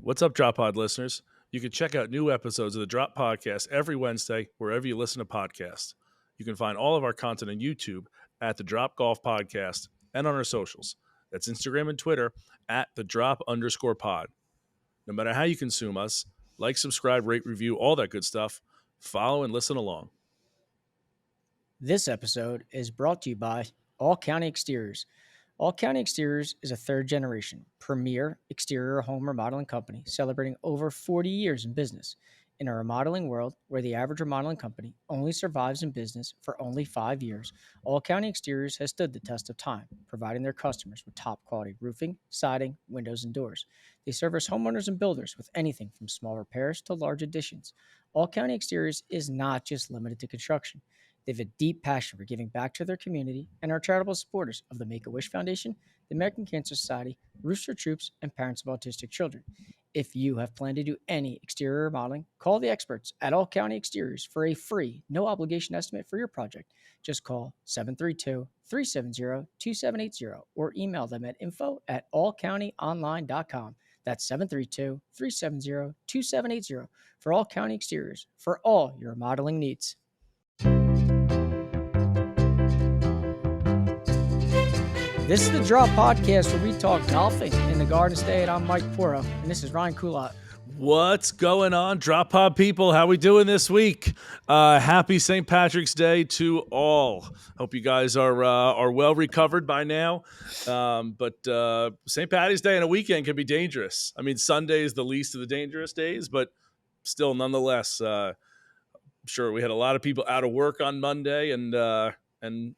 What's up, Drop Pod listeners? You can check out new episodes of the Drop Podcast every Wednesday, wherever you listen to podcasts. You can find all of our content on YouTube at the Drop Golf Podcast and on our socials. That's Instagram and Twitter at the Drop_pod. No matter how you consume us, like, subscribe, rate, review, all that good stuff. Follow and listen along. This episode is brought to you by All County Exteriors. All County Exteriors is a third-generation, premier exterior home remodeling company celebrating over 40 years in business. In a remodeling world where the average remodeling company only survives in business for only 5 years, All County Exteriors has stood the test of time, providing their customers with top-quality roofing, siding, windows, and doors. They service homeowners and builders with anything from small repairs to large additions. All County Exteriors is not just limited to construction. They have a deep passion for giving back to their community and are charitable supporters of the Make-A-Wish Foundation, the American Cancer Society, Rooster Troops, and Parents of Autistic Children. If you have planned to do any exterior remodeling, call the experts at All County Exteriors for a free, no-obligation estimate for your project. Just call 732-370-2780 or email them at info@allcountyonline.com. That's 732-370-2780 for All County Exteriors for all your remodeling needs. This is the Drop Podcast where we talk golfing in the Garden State. I'm Mike Poro, and this is Ryan Coulott. What's going on, Drop Pod people? How we doing this week? Happy St. Patrick's Day to all. Hope you guys are well recovered by now. But St. Patty's Day and a weekend can be dangerous. I mean, Sunday is the least of the dangerous days, but still, nonetheless, I'm sure we had a lot of people out of work on Monday, and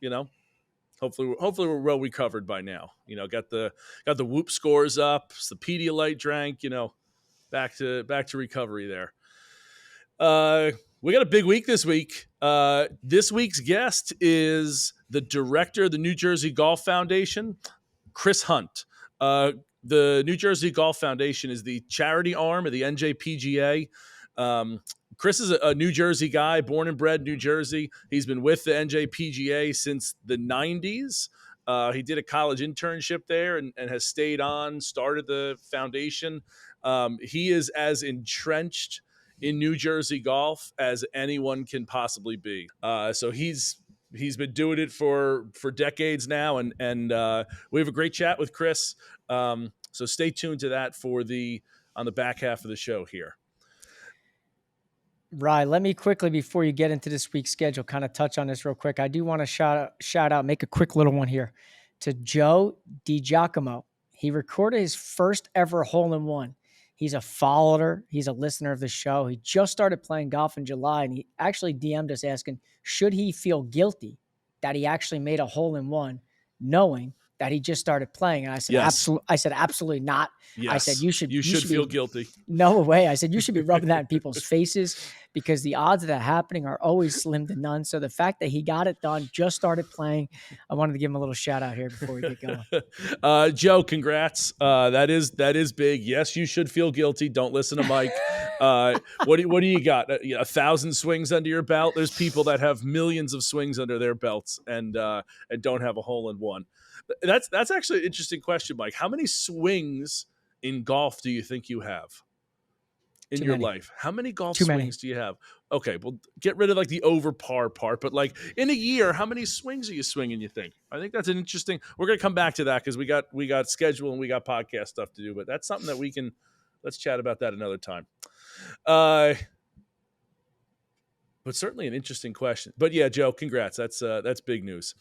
you know. Hopefully we're well recovered by now. You know, got the Whoop scores up, the Pedialyte drank. You know, back to recovery there. We got a big week this week. This week's guest is the director of the New Jersey Golf Foundation, Chris Hunt. The New Jersey Golf Foundation is the charity arm of the NJPGA. Chris is a New Jersey guy, born and bred New Jersey. He's been with the NJPGA since the 90s. He did a college internship there and has stayed on, started the foundation. He is as entrenched in New Jersey golf as anyone can possibly be. So he's been doing it for decades now, and we have a great chat with Chris. So stay tuned to that on the back half of the show here. Right. Let me quickly, before you get into this week's schedule, kind of touch on this real quick. I do want to shout out, make a quick little one here to Joe DiGiacomo. He recorded his first ever hole-in-one. He's a follower. He's a listener of the show. He just started playing golf in July, and he actually DM'd us asking, should he feel guilty that he actually made a hole-in-one knowing that he just started playing? And I said, yes. I said, absolutely not. Yes. I said, you should feel guilty. No way. I said, you should be rubbing that in people's faces because the odds of that happening are always slim to none. So the fact that he got it done, just started playing, I wanted to give him a little shout out here before we get going. Joe, congrats. That is big. Yes, you should feel guilty. Don't listen to Mike. What do you got? 1,000 swings under your belt? There's people that have millions of swings under their belts and don't have a hole-in-one. That's actually an interesting question, Mike. How many swings in golf do you think you have in your life? How many golf swings do you have? Okay, well, get rid of like the over par part, but like in a year, how many swings are you swinging, you think? I think that's an interesting. We're going to come back to that because we got schedule and we got podcast stuff to do, but that's something that let's chat about that another time. But certainly an interesting question. But yeah, Joe, congrats. That's big news.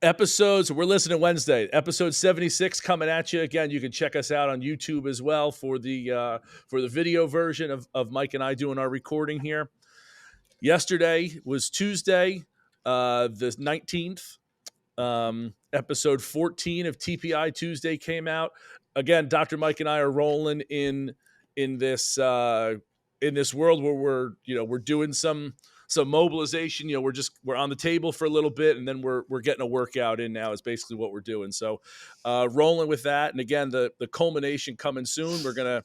Episodes, we're listening Wednesday. Episode 76 coming at you. Again, you can check us out on YouTube as well for the video version of Mike and I doing our recording here. Yesterday was Tuesday, the 19th. Episode 14 of TPI Tuesday came out. Again, Dr. Mike and I are rolling in this world where we're doing some mobilization. We're on the table for a little bit, and then we're getting a workout in now is basically what we're doing. So rolling with that. And again, the culmination coming soon. We're gonna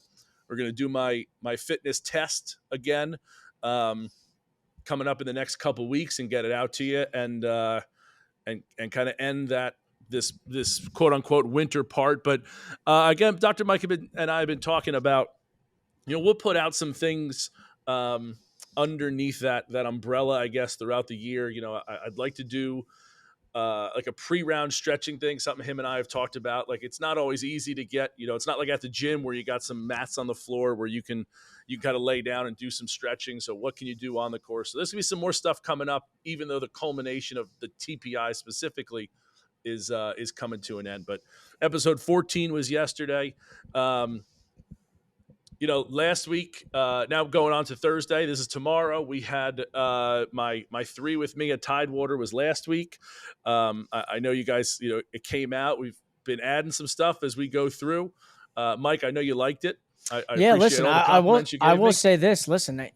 do my fitness test again, coming up in the next couple weeks and get it out to you and kind of end that this quote unquote winter part. But again, Dr. Mike and I have been talking about, we'll put out some things underneath that umbrella, I guess, throughout the year. I'd like to do like a pre-round stretching thing, something him and I have talked about. Like, it's not always easy to get, it's not like at the gym where you got some mats on the floor where you can kind of lay down and do some stretching. So what can you do on the course? So there's gonna be some more stuff coming up, even though the culmination of the TPI specifically is coming to an end. But episode 14 was yesterday. Last week, now going on to Thursday, this is tomorrow. We had my three with me at Tidewater was last week. I know you guys, it came out. We've been adding some stuff as we go through. Mike, I know you liked it. I appreciate listen, all the compliments you gave I will me. say this. Listen,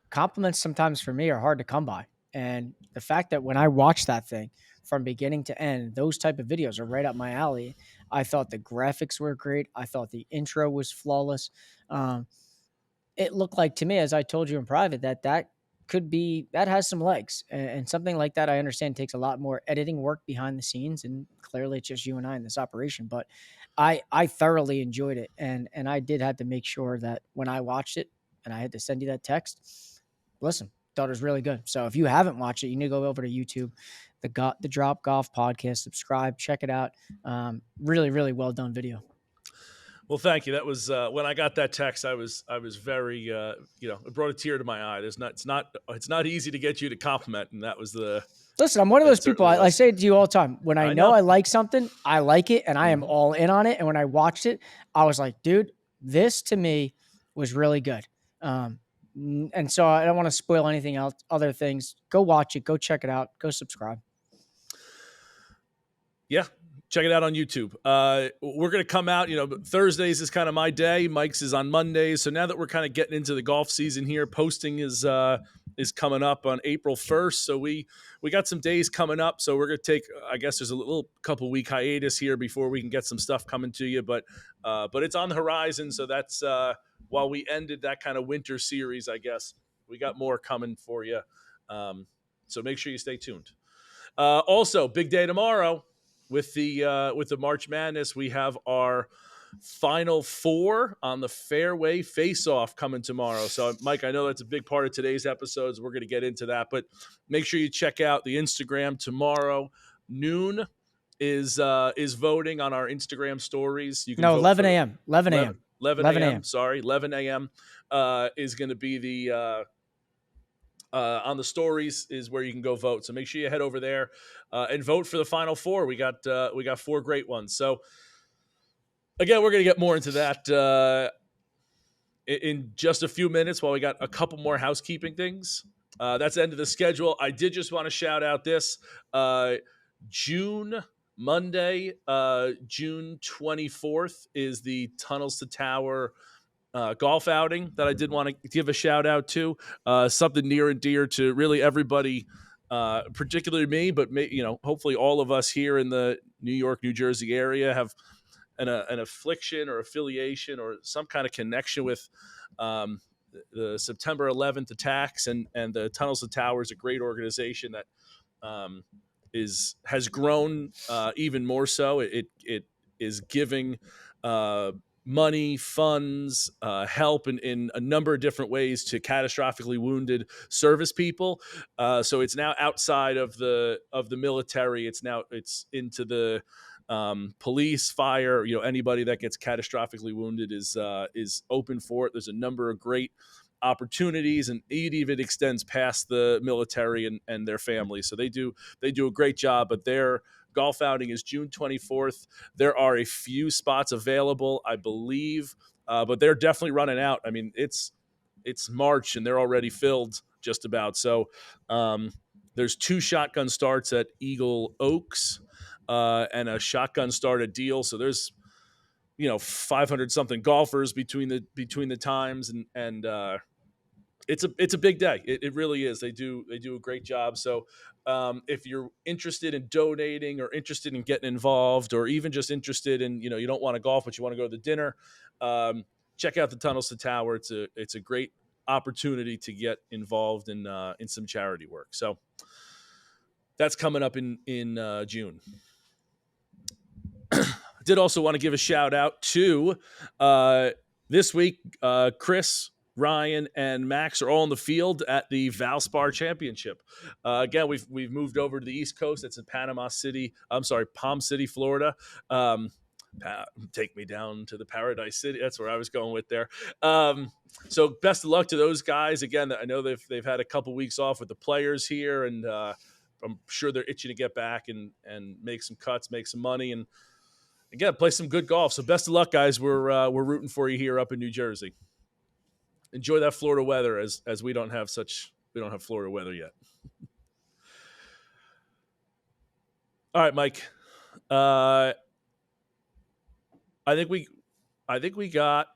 compliments sometimes for me are hard to come by. And the fact that when I watched that thing from beginning to end, those type of videos are right up my alley. I thought the graphics were great. I thought the intro was flawless. It looked like to me, as I told you in private, that has some legs, and something like that. I understand takes a lot more editing work behind the scenes, and clearly it's just you and I in this operation. But I thoroughly enjoyed it, and I did have to make sure that when I watched it, and I had to send you that text. Listen, thought it was really good. So if you haven't watched it, you need to go over to YouTube, the Drop Golf Podcast, subscribe, check it out. Really, really well done video. Well, thank you. That was when I got that text. I was very, it brought a tear to my eye. It's not easy to get you to compliment, and that was the. Listen, I'm one of those people. I say it to you all the time. When I know I like something, I like it, and I am all in on it. And when I watched it, I was like, dude, this to me was really good. And so I don't want to spoil anything else, other things. Go watch it. Go check it out. Go subscribe. Yeah. Check it out on YouTube. We're going to come out, Thursdays is kind of my day. Mike's is on Mondays. So now that we're kind of getting into the golf season here, posting is coming up on April 1st. So we got some days coming up. So we're going to take, I guess there's a little couple week hiatus here before we can get some stuff coming to you. But it's on the horizon. So that's while we ended that kind of winter series, I guess we got more coming for you. So make sure you stay tuned. Also, big day tomorrow. With the March Madness, we have our Final Four on the Fairway Faceoff coming tomorrow. So, Mike, I know that's a big part of today's episodes. We're going to get into that, but make sure you check out the Instagram tomorrow. Noon is voting on our Instagram stories. You can vote 11 a.m. 11 a.m. 11 a.m. Sorry, 11 a.m. Is going to be the. On the stories is where you can go vote. So make sure you head over there and vote for the Final Four. We got 4 great ones. So again, we're going to get more into that in just a few minutes while we got a couple more housekeeping things. That's the end of the schedule. I did just want to shout out this Monday, June 24th is the Tunnels to Tower golf outing that I did want to give a shout out to. Something near and dear to really everybody, particularly me, but hopefully all of us here in the New York, New Jersey area have an affliction or affiliation or some kind of connection with the September 11th attacks, and the Tunnels to Tower is a great organization that has grown even more so. It is giving money, funds, help in a number of different ways to catastrophically wounded service people. So it's now outside of the military. It's into the police, fire. Anybody that gets catastrophically wounded is open for it. There's a number of great opportunities, and it even extends past the military and their families. So they do a great job. But their golf outing is June 24th. There are a few spots available, I believe, but they're definitely running out. I mean, it's March and they're already filled just about. So there's 2 shotgun starts at Eagle Oaks and a shotgun start at Deal. So there's 500 something golfers between the times, and it's a big day. It really is. They do a great job. So if you're interested in donating or interested in getting involved, or even just interested in, you don't want to golf, but you want to go to the dinner, check out the Tunnels to Tower. It's a great opportunity to get involved in some charity work. So that's coming up in June. did also want to give a shout out to this week, Chris, Ryan, and Max are all in the field at the Valspar Championship. Again, we've moved over to the East Coast. It's in Palm City, Florida. Take me down to the Paradise City. That's where I was going with there. So best of luck to those guys. Again, I know they've had a couple weeks off with the players here, and I'm sure they're itching to get back and make some cuts, make some money, and again, play some good golf. So best of luck, guys. We're rooting for you here up in New Jersey. Enjoy that Florida weather, as we don't have Florida weather yet. All right, Mike. I think we got.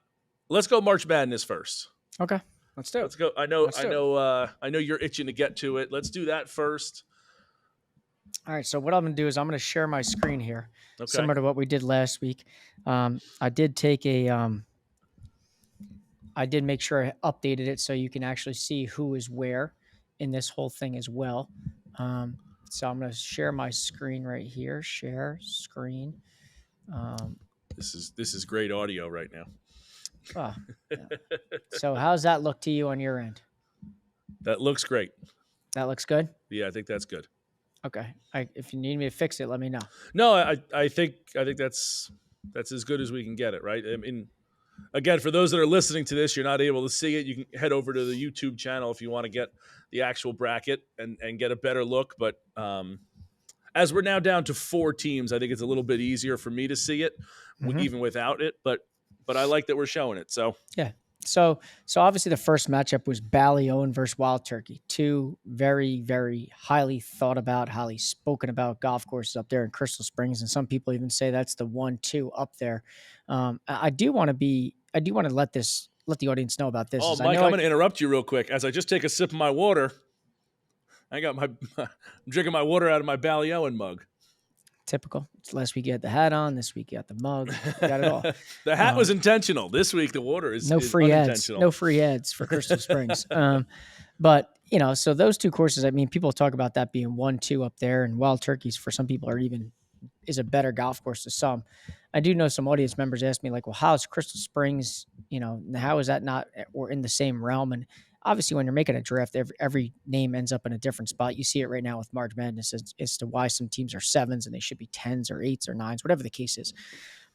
Let's go March Madness first. Okay, let's do it. Let's go. I know you're itching to get to it. Let's do that first. All right. So what I'm going to do is I'm going to share my screen here, Okay. similar to what we did last week. I did take I did make sure I updated it so you can actually see who is where in this whole thing as well. So I'm going to share my screen right here. Share screen. This is great audio right now. Oh, yeah. So how's that look to you on your end? That looks great. That looks good? Yeah, I think that's good. Okay. If you need me to fix it, let me know. No, I think that's as good as we can get it, right? I mean, again, for those that are listening to this, you're not able to see it. You can head over to the YouTube channel if you want to get the actual bracket and get a better look. But as we're now down to 4 teams, I think it's a little bit easier for me to see it, even without it. But I like that we're showing it. So yeah. So obviously the first matchup was Ballyowen versus Wild Turkey. 2 very, very highly thought about, highly spoken about golf courses up there in Crystal Springs, and some people even say that's the 1-2 up there. I do want to let the audience know about this. Oh, Mike, I'm going to interrupt you real quick as I just take a sip of my water. I'm drinking my water out of my Ballyowen mug. Typical. Last week you had the hat on. This week you got the mug. You got it all. The hat was intentional. This week the water is free unintentional. ads. No free ads for Crystal Springs. But so those 2 courses. I mean, people talk about that being 1-2 up there, and Wild Turkeys for some people is a better golf course to some. I do know some audience members ask me like, well, how's Crystal Springs? How is that not or in the same realm? And obviously, when you're making a draft, every name ends up in a different spot. You see it right now with March Madness as to why some teams are 7s and they should be 10s or 8s or 9s, whatever the case is.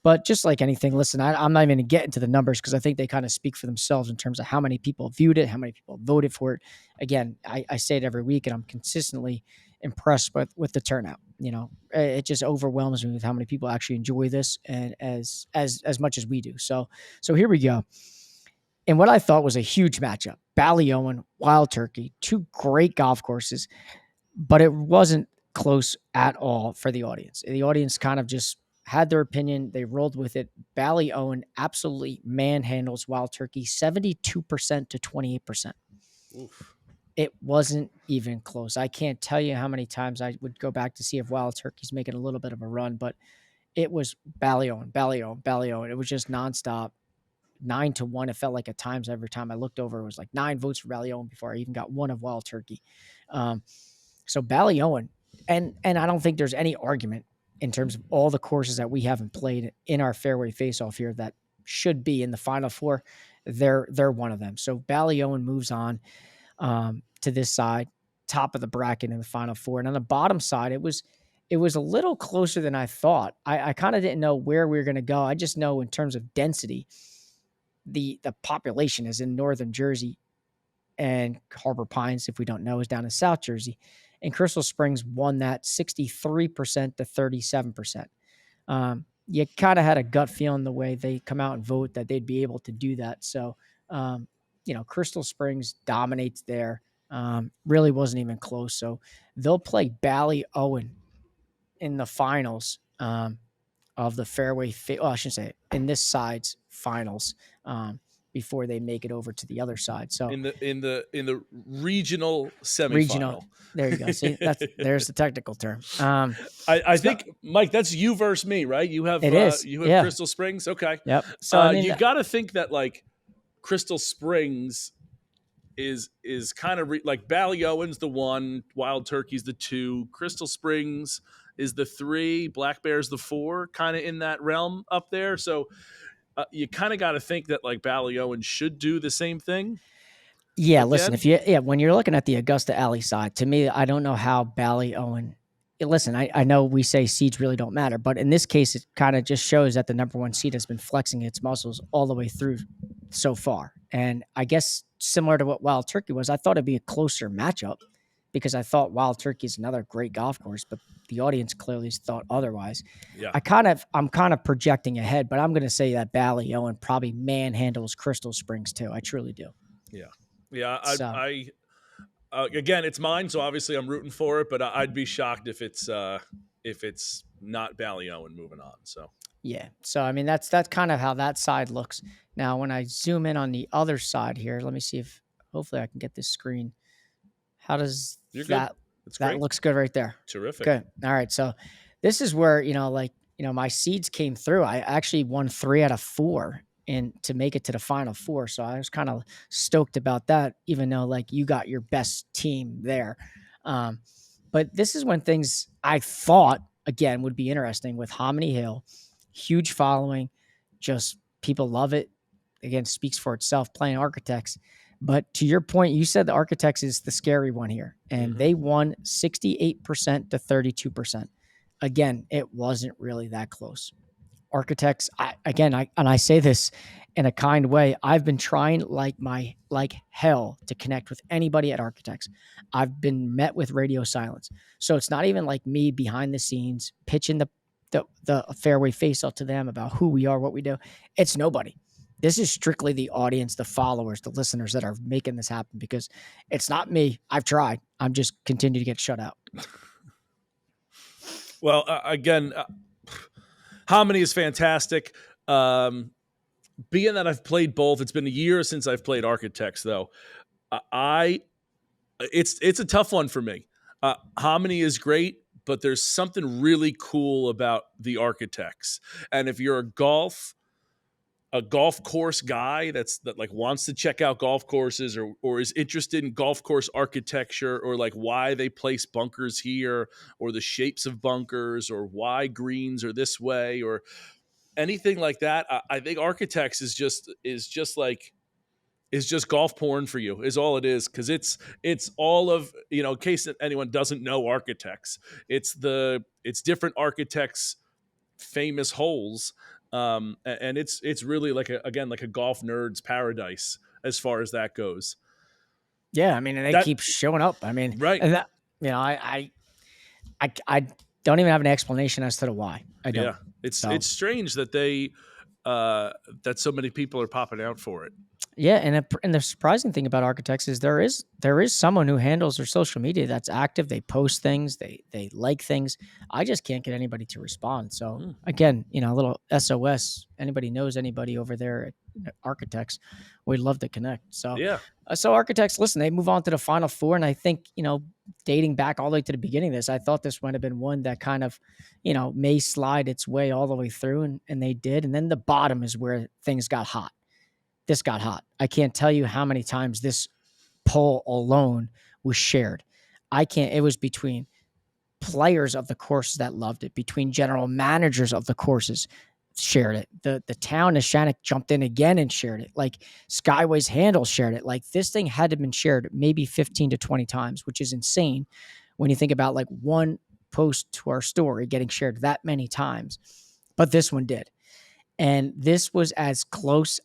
But just like anything, listen, I'm not even going to get into the numbers because I think they kind of speak for themselves in terms of how many people viewed it, how many people voted for it. Again, I say it every week, and I'm consistently impressed with the turnout. It just overwhelms me with how many people actually enjoy this, and as much as we do. So here we go. And what I thought was a huge matchup, Ballyowen, Wild Turkey, 2 great golf courses, but it wasn't close at all for the audience. The audience kind of just had their opinion. They rolled with it. Ballyowen absolutely manhandles Wild Turkey, 72% to 28%. Oof. It wasn't even close. I can't tell you how many times I would go back to see if Wild Turkey's making a little bit of a run, but it was Ballyowen. It was just nonstop. 9-1. It felt like at times every time I looked over, it was like 9 votes for Ballyowen before I even got one of Wild Turkey. So Ballyowen, and I don't think there's any argument in terms of all the courses that we haven't played in our Fairway Faceoff here that should be in the Final Four. They're one of them. So Ballyowen moves on to this side, top of the bracket in the Final Four. And on the bottom side, it was a little closer than I thought. I kind of didn't know where we were going to go. I just know in terms of density, the population is in northern Jersey, and Harbor Pines, if we don't know, is down in South Jersey. And Crystal Springs won that 63% to 37%. You kind of had a gut feeling the way they come out and vote that they'd be able to do that. So, Crystal Springs dominates there. Really wasn't even close. So they'll play Ballyowen in the finals of the Fairway. I shouldn't say it, in this side's finals before they make it over to the other side. So in the regional semifinal. Regional. There you go. See, there's the technical term. I think, Mike, that's you versus me, right? You have Crystal Springs. Okay. Yep. So you got to think that like Crystal Springs is kind of like Ballyowen's the 1, Wild Turkey's the 2. Crystal Springs is the 3, Black Bear's the 4, kind of in that realm up there. So you kind of got to think that like Ballyowen should do the same thing Yeah, listen, again. when you're looking at the Augusta Alley side, to me, I don't know how Ballyowen. Listen, I know we say seeds really don't matter, but in this case, it kind of just shows that the number one seed has been flexing its muscles all the way through so far. And I guess similar to what Wild Turkey was, I thought it'd be a closer matchup because I thought Wild Turkey is another great golf course, but the audience clearly thought otherwise. Yeah. I'm kind of projecting ahead, but I'm going to say that Ballyowen probably manhandles Crystal Springs too. I truly do. Yeah. Yeah. So. Again, it's mine, so obviously I'm rooting for it, but I'd be shocked if it's not Ballyowen moving on. So Yeah. So I mean that's kind of how that side looks. Now when I zoom in on the other side here, let me see if hopefully I can get this screen. How does you're good. that It's that great. looks good right there. Terrific. Good. All right. So this is where, my seeds came through. I actually won 3 out of 4 and to make it to the final 4. So I was kind of stoked about that, even though like you got your best team there. But this is when things I thought again would be interesting with Hominy Hill, huge following, just people love it. Again, speaks for itself playing Architects. But to your point, you said the Architects is the scary one here, and they won 68% to 32%. Again, it wasn't really that close. Architects, I say this in a kind way. I've been trying like hell to connect with anybody at Architects. I've been met with radio silence. So it's not even like me behind the scenes pitching the fairway Faceoff to them about who we are, what we do. It's nobody. This is strictly the audience, the followers, the listeners that are making this happen because it's not me. I've tried. I'm just continue to get shut out. Well, again, Hominy is fantastic. Being that I've played both, it's been a year since I've played Architects, though. It's a tough one for me. Hominy is great, but there's something really cool about the Architects. And if you're a golf course guy that like wants to check out golf courses or is interested in golf course architecture or like why they place bunkers here or the shapes of bunkers or why greens are this way or anything like that, I think Architects is just golf porn for you is all it is, because it's all of, in case anyone doesn't know Architects, it's different architects famous holes, and it's really like a golf nerd's paradise as far as that goes. Yeah, I mean, and they keep showing up. I mean, right? And that, I don't even have an explanation as to the why. I don't. Yeah, it's strange that that so many people are popping out for it. Yeah, and the surprising thing about Architects is there is someone who handles their social media that's active. They post things, they like things. I just can't get anybody to respond. So again, a little SOS. Anybody knows anybody over there at Architects, we'd love to connect. So yeah. So Architects, listen, they move on to the final 4, and I think dating back all the way to the beginning of this, I thought this might have been one that kind of may slide its way all the way through, and they did. And then the bottom is where things got hot. This got hot. I can't tell you how many times this poll alone was shared. It was between players of the courses that loved it, between general managers of the courses shared it. The town Neshanic jumped in again and shared it. Like Skyway's handle shared it. Like this thing had to have been shared maybe 15 to 20 times, which is insane when you think about like one post to our story getting shared that many times. But this one did. And this was as close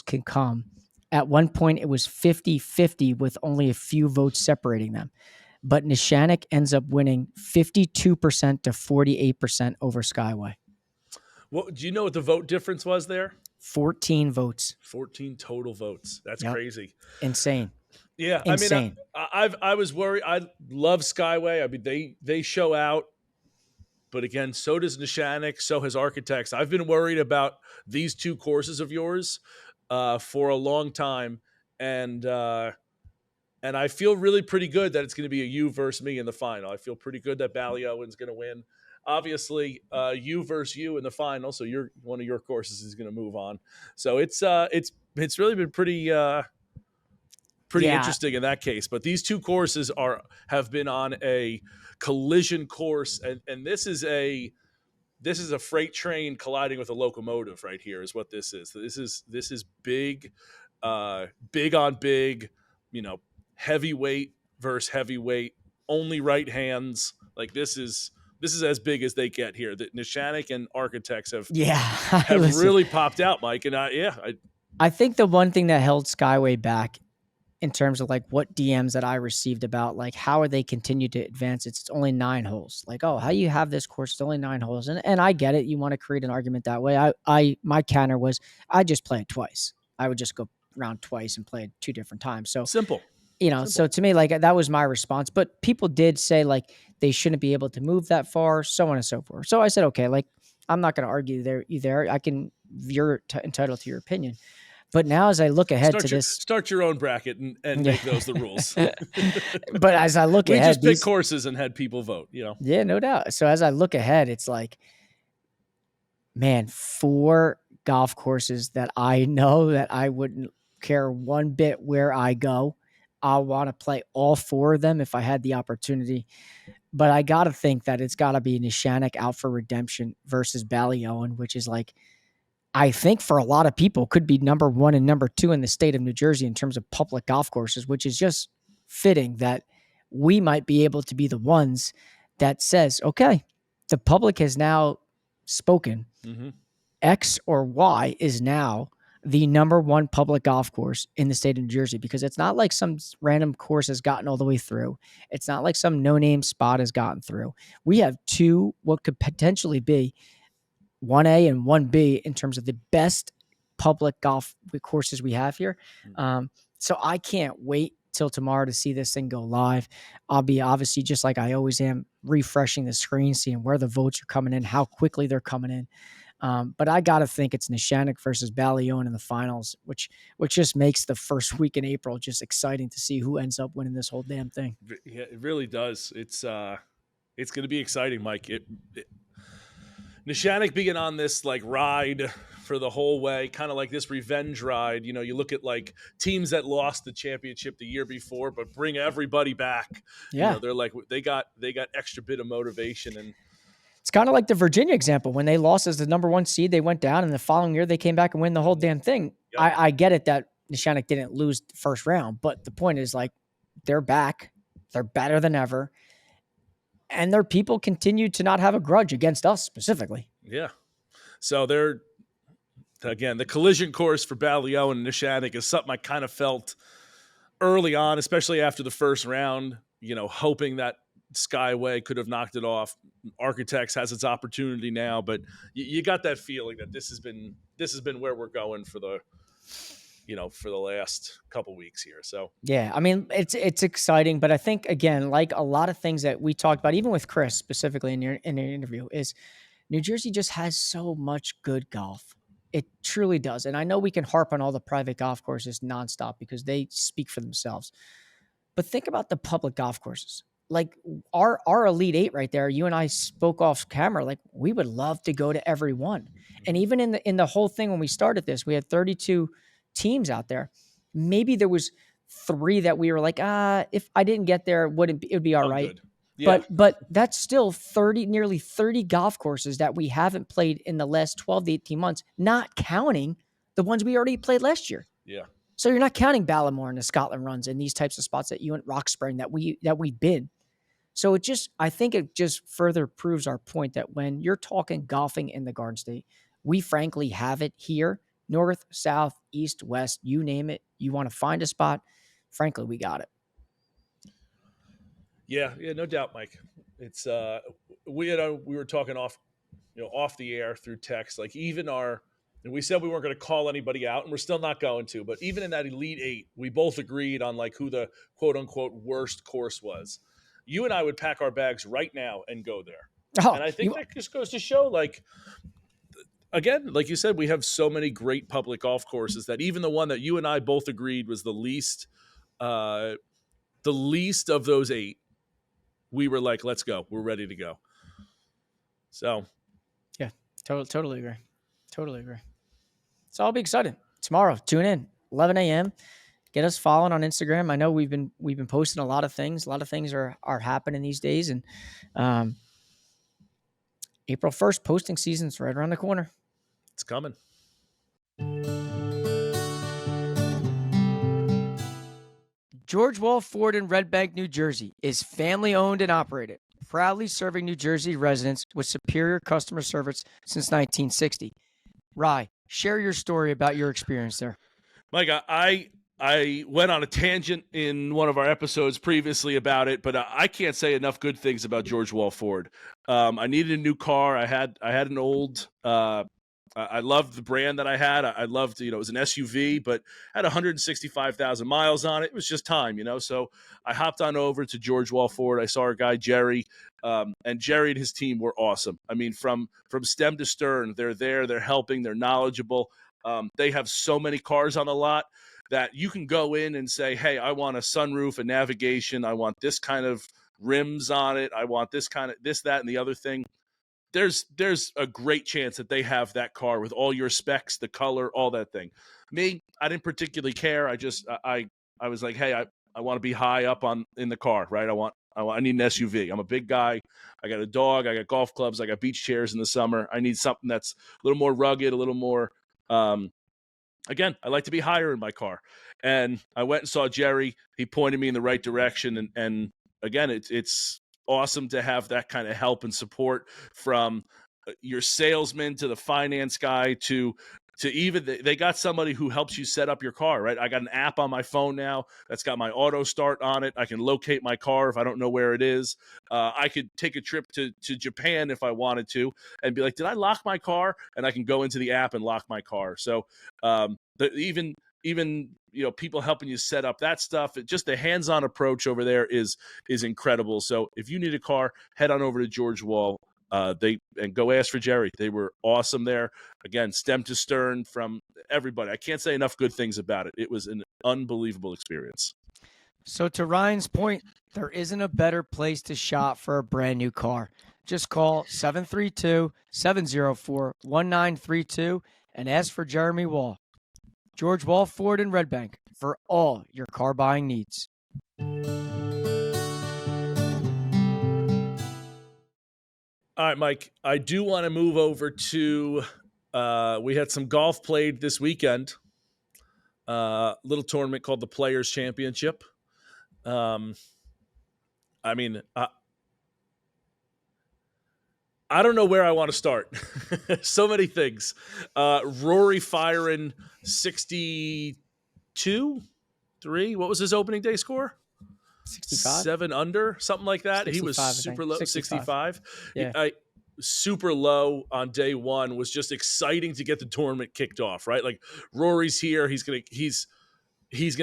can come. At one point, it was 50-50 with only a few votes separating them. But Neshanic ends up winning 52% to 48% over Skyway. Well, do you know what the vote difference was there? 14 votes. 14 total votes. That's crazy. Insane. Yeah, Insane. I mean, I was worried. I love Skyway. I mean, they show out. But again, so does Neshanic, so has Architects. I've been worried about these two courses of yours for a long time, and I feel really pretty good that it's going to be a you versus me in the final. I feel pretty good that Ballyowen's going to win. Obviously, you versus you in the final, so one of your courses is going to move on. So it's really been pretty interesting in that case. But these two courses have been on a collision course, and this is a freight train colliding with a locomotive right here is what this is. This is big, big on big, heavyweight versus heavyweight, only right hands. Like this is as big as they get here. That Neshanic and Architects have really popped out, Mike. And I think the one thing that held Skyway back in terms of like what DMs that I received about like how are they continue to advance, it's only 9 holes. Like, oh, how you have this course, it's only 9 holes. And I get it. You want to create an argument that way. My counter was I just play it twice. I would just go around twice and play it 2 different times. So simple. So to me, like that was my response. But people did say like they shouldn't be able to move that far, so on and so forth. So I said, okay, like I'm not going to argue there either. You're entitled to your opinion. But now as I look ahead start your own bracket and make those the rules. But as I look ahead, we just picked courses and had people vote, Yeah, no doubt. So as I look ahead, it's like, man, 4 golf courses that I know that I wouldn't care one bit where I go. I want to play all 4 of them if I had the opportunity. But I got to think that it's got to be Neshanic out for redemption versus Ballyowen, which is like, I think for a lot of people could be number 1 and number 2 in the state of New Jersey in terms of public golf courses, which is just fitting that we might be able to be the ones that says, okay, the public has now spoken. Mm-hmm. X or Y is now the number 1 public golf course in the state of New Jersey, because it's not like some random course has gotten all the way through. It's not like some no-name spot has gotten through. We have 2, what could potentially be 1A and 1B in terms of the best public golf courses we have here. So I can't wait till tomorrow to see this thing go live. I'll be obviously, just like I always am, refreshing the screen, seeing where the votes are coming in, how quickly they're coming in. But I got to think it's Neshanic versus Ballyowen in the finals, which just makes the first week in April just exciting to see who ends up winning this whole damn thing. Yeah, it really does. It's going to be exciting, Mike. Neshanic being on this like ride for the whole way, kind of like this revenge ride. You look at like teams that lost the championship the year before, but bring everybody back. Yeah, they're like they got extra bit of motivation. And it's kind of like the Virginia example. When they lost as the number 1 seed, they went down, and the following year they came back and win the whole damn thing. Yep. I get it that Neshanic didn't lose the first round, but the point is like they're back, they're better than ever, and their people continue to not have a grudge against us specifically. Yeah. So they're, again, the collision course for Ballyowen and Neshanic is something I kind of felt early on, especially after the first round, hoping that Skyway could have knocked it off. Architects has its opportunity now, but you got that feeling that this has been where we're going for the last couple weeks here. So yeah, I mean it's exciting, but I think again, like a lot of things that we talked about, even with Chris specifically in your interview, is New Jersey just has so much good golf. It truly does, and I know we can harp on all the private golf courses nonstop because they speak for themselves. But think about the public golf courses. Like our Elite 8 right there, you and I spoke off camera, like we would love to go to every one. And even in the whole thing when we started this, we had 32 teams out there. Maybe there was 3 that we were like, if I didn't get there, it would be all right. Good. Yeah. But that's still nearly 30 golf courses that we haven't played in the last 12 to 18 months, not counting the ones we already played last year. Yeah. So you're not counting Ballymore and the Scotland runs and these types of spots that you and Roxspring that we've been. So I think it just further proves our point that when you're talking golfing in the Garden State, we frankly have it here, north, south, east, west, you name it. You want to find a spot, frankly, we got it. Yeah, no doubt, Mike. It's we were talking off the air through text, like even and we said we weren't going to call anybody out, and we're still not going to. But even in that Elite 8, we both agreed on like who the quote unquote worst course was. You and I would pack our bags right now and go there. Oh, and I think that just goes to show, like, again, like you said, we have so many great public golf courses that even the one that you and I both agreed was the least of those 8, we were like, let's go. We're ready to go. So, yeah, totally agree. So I'll be excited. Tomorrow, tune in, 11 a.m. get us following on Instagram. I know we've been posting a lot of things. A lot of things are happening these days, and April 1st posting season's right around the corner. It's coming. George Wall Ford in Red Bank, New Jersey is family owned and operated, proudly serving New Jersey residents with superior customer service since 1960. Rye, share your story about your experience there. Mike, I went on a tangent in one of our episodes previously about it, but I can't say enough good things about George Wall Ford. I needed a new car. I had an old. I loved the brand that I had. I loved, it was an SUV, but had 165,000 miles on it. It was just time, So I hopped on over to George Wall Ford. I saw our guy Jerry, and Jerry and his team were awesome. I mean, from stem to stern, they're there. They're helping. They're knowledgeable. They have so many cars on the lot that you can go in and say, hey, I want a sunroof, a navigation. I want this kind of rims on it. I want this kind of this, that, and the other thing. There's a great chance that they have that car with all your specs, the color, all that thing. Me, I didn't particularly care. I just I was like, hey, I want to be high up in the car, right? I need an SUV. I'm a big guy. I got a dog. I got golf clubs. I got beach chairs in the summer. I need something that's a little more rugged, a little more. Again, I like to be higher in my car. And I went and saw Jerry. He pointed me in the right direction. And again, it's awesome to have that kind of help and support from your salesman to the finance guy to even they got somebody who helps you set up your car, right? I got an app on my phone now that's got my auto start on it. I can locate my car if I don't know where it is. I could take a trip to Japan if I wanted to and be like, did I lock my car? And I can go into the app and lock my car. So even people helping you set up that stuff, just the hands-on approach over there is incredible. So if you need a car, head on over to George Wall. And go ask for Jerry. They were awesome there. Again, stem to stern from everybody. I can't say enough good things about it. It was an unbelievable experience. So to Ryan's point, there isn't a better place to shop for a brand new car. Just call 732-704-1932 and ask for Jeremy Wall. George Wall Ford in Red Bank for all your car buying needs. All right, Mike, I do want to move over to we had some golf played this weekend. Little tournament called the Players Championship. I don't know where I want to start. So many things. Rory firing 62, 3. What was his opening day score? 65? 7 under, something like that. He was super low, 65. Yeah. Super low on day one. Was just exciting to get the tournament kicked off, right? Like Rory's here. He's gonna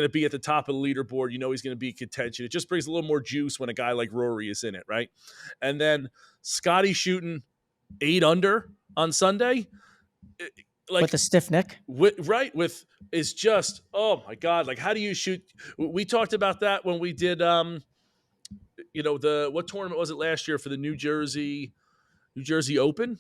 be at the top of the leaderboard. He's gonna be in contention. It just brings a little more juice when a guy like Rory is in it, right? And then Scotty shooting 8 under on Sunday. Like, with a stiff neck, is just, oh my God. Like, how do you shoot? We talked about that when we did, what tournament was it last year for the New Jersey Open?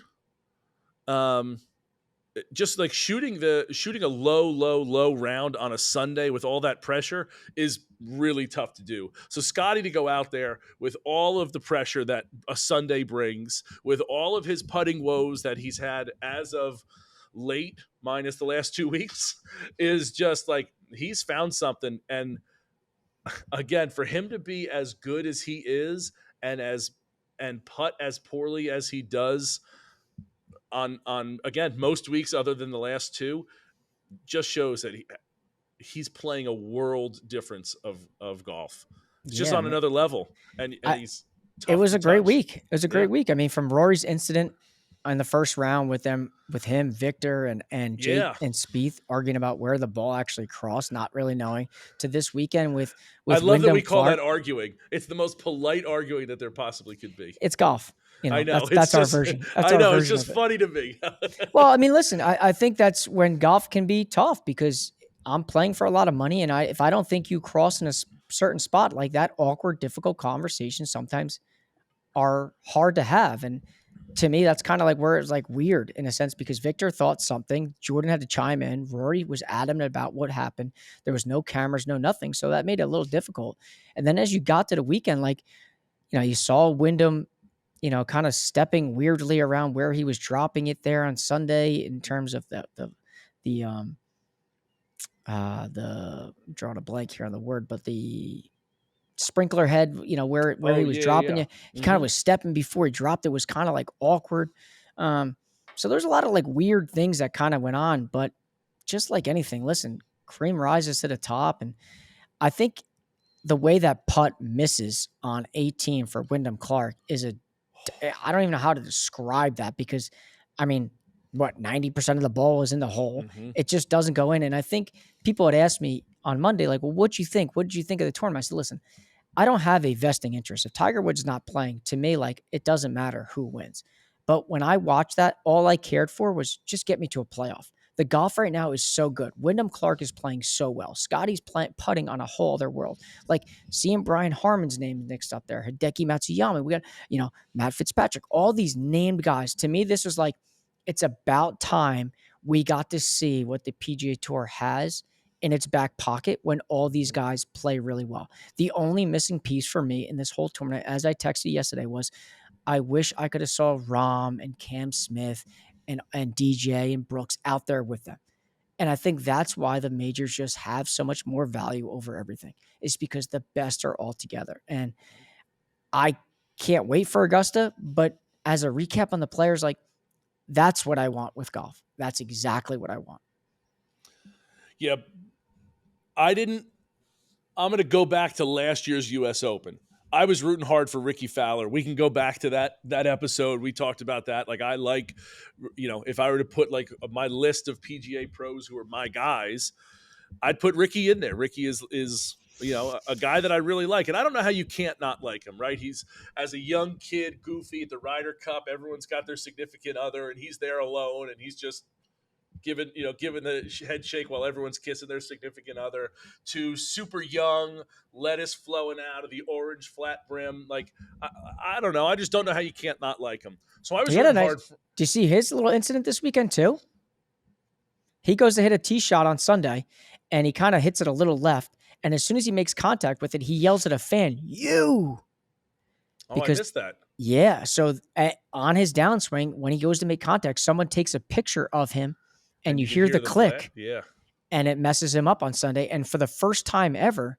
Just like shooting a low round on a Sunday with all that pressure is really tough to do. So Scotty to go out there with all of the pressure that a Sunday brings, with all of his putting woes that he's had as of late, minus the last 2 weeks, is just like he's found something. And again, for him to be as good as he is and putt as poorly as he does on again most weeks other than the last 2, just shows that he's playing a world difference of golf. It's just on another level, and he's tough. It was a great week. It was a great week. I mean, from Rory's incident in the first round with him, Victor and Jake and Spieth arguing about where the ball actually crossed, not really knowing, to this weekend with I love Wyndham that we call Clark. that arguing. It's the most polite arguing that there possibly could be. It's golf. I know. That's our version. I know. It's just funny to me. Well, I mean, listen, I think that's when golf can be tough because I'm playing for a lot of money. And if I don't think you cross in a certain spot, like that awkward, difficult conversation sometimes are hard to have. And to me, that's kind of like where it's like weird in a sense, because Victor thought something, Jordan had to chime in, Rory was adamant about what happened. There was no cameras, no nothing. So that made it a little difficult. And then as you got to the weekend, like, you saw Wyndham, kind of stepping weirdly around where he was dropping it there on Sunday in terms of the I'm drawing a blank here on the word, but the sprinkler head, where he was dropping it. He kind of was stepping before he dropped it, was kind of like awkward. So there's a lot of like weird things that kind of went on, but just like anything, listen, cream rises to the top. And I think the way that putt misses on 18 for Wyndham Clark I don't even know how to describe that, because I mean, 90% of the ball is in the hole. It just doesn't go in. And I think people had asked me on Monday, like, well, what do you think? What did you think of the tournament? I said, listen, I don't have a vesting interest. If Tiger Woods is not playing, to me, like, it doesn't matter who wins. But when I watched that, all I cared for was just get me to a playoff. The golf right now is so good. Wyndham Clark is playing so well. Scotty's putting on a whole other world. Like, seeing Brian Harmon's name mixed up there, Hideki Matsuyama, we got, Matt Fitzpatrick, all these named guys. To me, this was like, it's about time we got to see what the PGA Tour has in its back pocket when all these guys play really well. The only missing piece for me in this whole tournament, as I texted yesterday, was I wish I could have saw Rahm and Cam Smith and DJ and Brooks out there with them. And I think that's why the majors just have so much more value over everything, is because the best are all together. And I can't wait for Augusta, but as a recap on the players, like, that's what I want with golf. That's exactly what I want. Yeah. I'm going to go back to last year's U.S. Open. I was rooting hard for Ricky Fowler. We can go back to that episode. We talked about that. Like, I like, if I were to put like my list of PGA pros who are my guys, I'd put Ricky in there. Ricky is a guy that I really like. And I don't know how you can't not like him, right? He's, as a young kid, goofy at the Ryder Cup. Everyone's got their significant other, and he's there alone, and he's just giving the head shake while everyone's kissing their significant other, to super young, lettuce flowing out of the orange flat brim. Like, I don't know. I just don't know how you can't not like him. So I was rooting hard. Do you see his little incident this weekend too? He goes to hit a tee shot on Sunday, and he kind of hits it a little left. And as soon as he makes contact with it, he yells at a fan, "You!" I missed that. Yeah. So on his downswing, when he goes to make contact, someone takes a picture of him, and you hear the click. Yeah. And it messes him up on Sunday. And for the first time ever,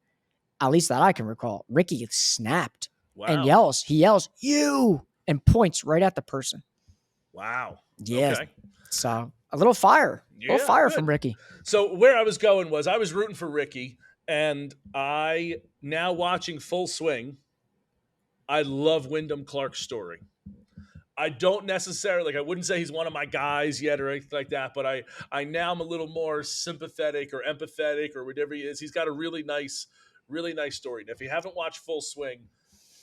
at least that I can recall, Ricky snapped and he yells, "You!" and points right at the person. Wow. Yeah. Okay. So a little fire. Good. From Ricky. So where I was going was I was rooting for Ricky, and now watching Full Swing, I love Wyndham Clark's story. I don't necessarily, I wouldn't say he's one of my guys yet or anything like that, but I now am a little more sympathetic or empathetic or whatever he is. He's got a really nice story. And if you haven't watched Full Swing,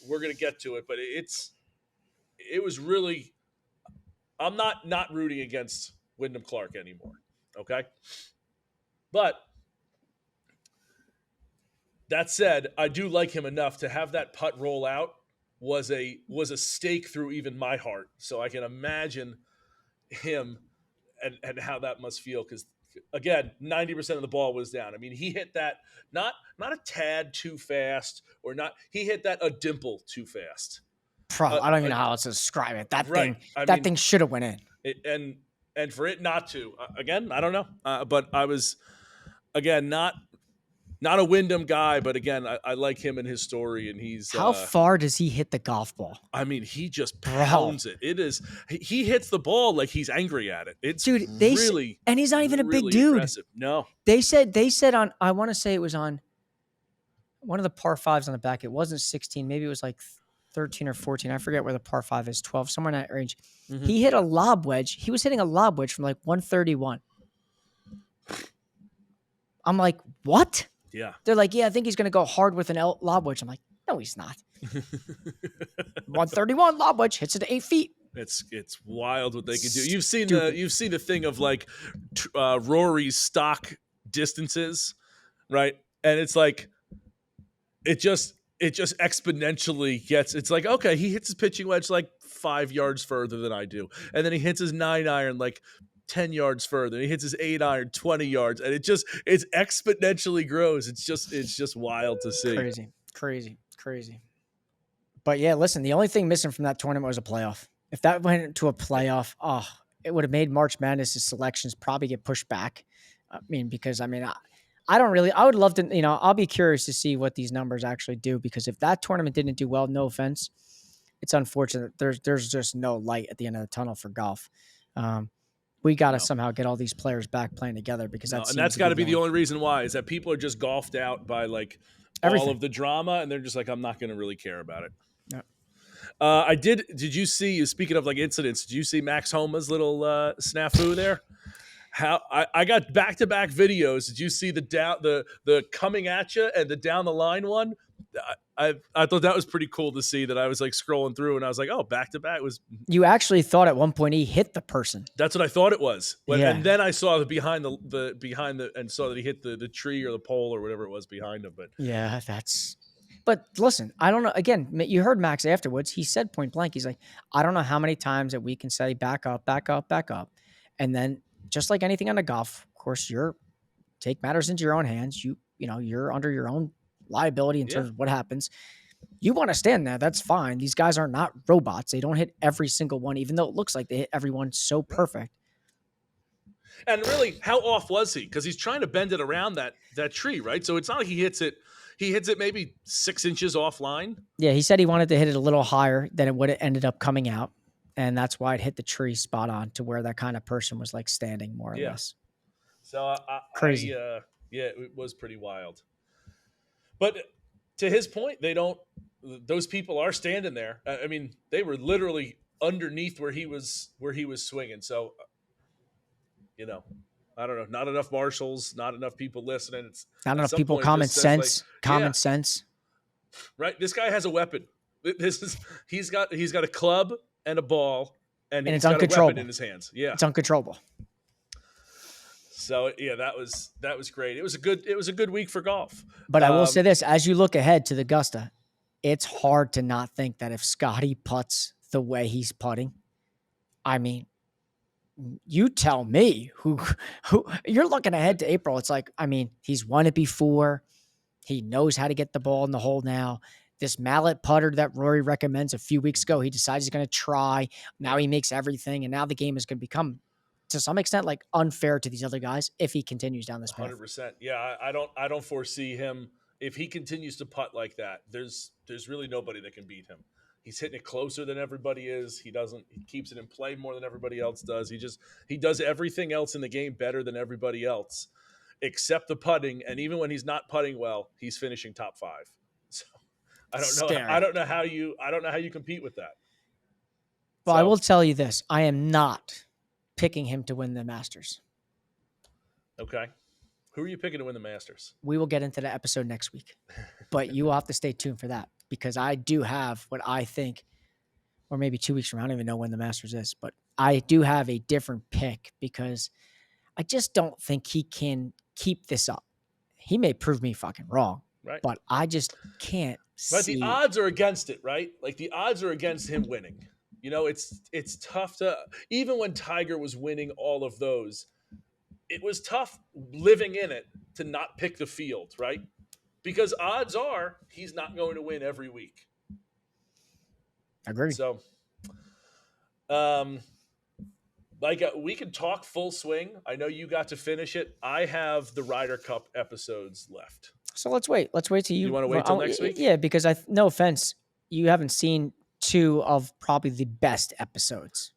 we're going to get to it, but it was really, I'm not rooting against Wyndham Clark anymore. Okay. But that said, I do like him enough to have that putt roll out was a stake through even my heart. So I can imagine him and how that must feel. Cause again, 90% of the ball was down. I mean, he hit that not a tad too fast he hit that a dimple too fast. I don't even know how else to describe it. That thing should have went in. And for it not to, again, I don't know. But I was, again, not a Wyndham guy, but again, I like him and his story, and he's... How far does he hit the golf ball? I mean, he just pounds it. It is... He hits the ball like he's angry at it. It's really... And he's not even a big dude. Impressive. No. They said on... I want to say it was on one of the par fives on the back. It wasn't 16. Maybe it was like 13 or 14. I forget where the par five is. 12, somewhere in that range. Mm-hmm. He hit a lob wedge. He was hitting a lob wedge from like 131. I'm like, what? Yeah. They're like, yeah, I think he's going to go hard with an lob wedge. I'm like, no, he's not. 131 lob wedge, hits it to 8 feet. It's wild what they can do. You've seen the thing of like Rory's stock distances, right? And it's like, it just exponentially gets. It's like, okay, he hits his pitching wedge like 5 yards further than I do, and then he hits his 9-iron like 10 yards further. He hits his 8-iron 20 yards, and it's exponentially grows. It's just wild to see. Crazy. But yeah, listen, the only thing missing from that tournament was a playoff. If that went into a playoff, it would have made March Madness' selections probably get pushed back. I mean, because I would love to, I'll be curious to see what these numbers actually do, because if that tournament didn't do well, no offense, it's unfortunate. There's just no light at the end of the tunnel for golf. We got to somehow get all these players back playing together, because that's got to be the only reason why, is that people are just golfed out by like everything. All of the drama, and they're just like, I'm not going to really care about it. Yeah. Did you see, speaking of like incidents, did you see Max Homa's little snafu there? How I got back-to-back videos. Did you see the coming at you and the down the line one? I thought that was pretty cool to see. That I was like scrolling through and I was like, oh, back-to-back was. You actually thought at one point he hit the person. That's what I thought it was. And then I saw behind and saw that he hit the tree or the pole or whatever it was behind him. But yeah, But listen, I don't know. Again, you heard Max afterwards. He said point blank, he's like, I don't know how many times that we can say back up. And then just like anything on the golf course, take matters into your own hands. You're under your own liability in terms of what happens. You want to stand there. That's fine. These guys are not robots. They don't hit every single one, even though it looks like they hit everyone so perfect. And really, how off was he? Because he's trying to bend it around that tree, right? So it's not like he hits it. He hits it maybe 6 inches offline. Yeah, he said he wanted to hit it a little higher than it would have ended up coming out. And that's why it hit the tree spot on to where that kind of person was like standing more or less. So crazy. It was pretty wild. But to his point, those people are standing there. I mean, they were literally underneath where he was swinging. So, I don't know, not enough marshals, not enough people listening. It's not enough people. Common sense. Right. This guy has a weapon. He's got a club and a ball, and he's got a weapon in his hands. Yeah, it's uncontrollable. So yeah, that was great. It was a good week for golf. But I will say this: as you look ahead to the Augusta, it's hard to not think that if Scotty putts the way he's putting, I mean, you tell me who you're looking ahead to April. It's like, I mean, he's won it before. He knows how to get the ball in the hole now. This mallet putter that Rory recommends a few weeks ago, he decides he's going to try. Now he makes everything, and now the game is going to become, to some extent, like unfair to these other guys if he continues down this path. 100%. Yeah, I don't foresee him, if he continues to putt like that. There's really nobody that can beat him. He's hitting it closer than everybody is. He keeps it in play more than everybody else does. He does everything else in the game better than everybody else, except the putting. And even when he's not putting well, he's finishing top 5. So I don't know how you compete with that. Well, I will tell you this: I am not picking him to win the Masters. Okay. Who are you picking to win the Masters? We will get into that episode next week, but you will have to stay tuned for that, because I do have what I think, or maybe 2 weeks from now, I don't even know when the Masters is, but I do have a different pick, because I just don't think he can keep this up. He may prove me fucking wrong, right? But I just can't see. But the odds are against it, right? Like the odds are against him winning. It's tough to, even when Tiger was winning all of those, it was tough living in it to not pick the field, right? Because odds are he's not going to win every week. Agreed. So, we can talk full swing. I know you got to finish it. I have the Ryder Cup episodes left. So let's wait. Let's wait till you. You want to wait till next week? Yeah, because no offense, you haven't seen 2 of probably the best episodes.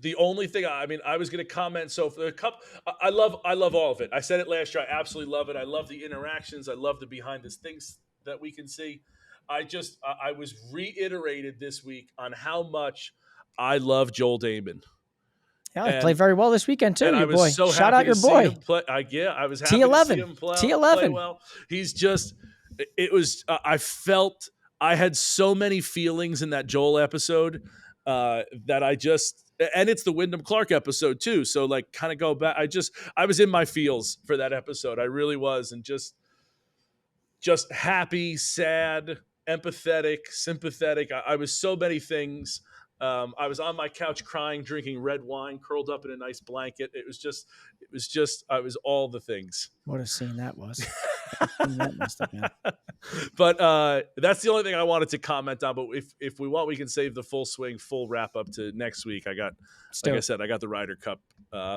The only thing, I was going to comment. So for the Cup, I love all of it. I said it last year. I absolutely love it. I love the interactions. I love the behind the things that we can see. I was reiterated this week on how much I love Joel Damon. Yeah, he played very well this weekend too. Your boy. So shout out your boy. I was happy T11. to see him play well. He's just. It was. I felt. I had so many feelings in that Joel episode that I just. And it's the Wyndham Clark episode too. So like, kind of go back. I was in my feels for that episode. I really was, and just happy, sad, empathetic, sympathetic. I was so many things. I was on my couch crying, drinking red wine, curled up in a nice blanket. It was just, I was all the things. What a scene that was. That must have been. But that's the only thing I wanted to comment on. But if we want, we can save the full swing, full wrap up to next week. Like I said, I got the Ryder Cup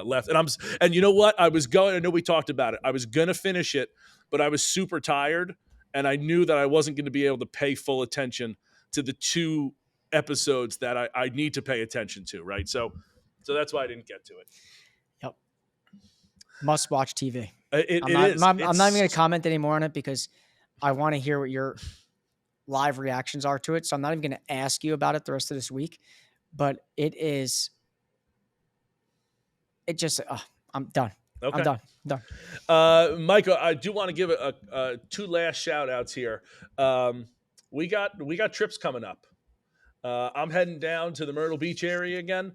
left, and you know what? I know we talked about it. I was gonna finish it, but I was super tired, and I knew that I wasn't going to be able to pay full attention to the 2 episodes that I need to pay attention to. Right, so that's why I didn't get to it. Yep. Must watch TV. I'm not even going to comment anymore on it because I want to hear what your live reactions are to it. So I'm not even going to ask you about it the rest of this week. But I'm done. Okay. I'm done. Michael, I do want to give 2 last shout outs here. We got trips coming up. I'm heading down to the Myrtle Beach area again.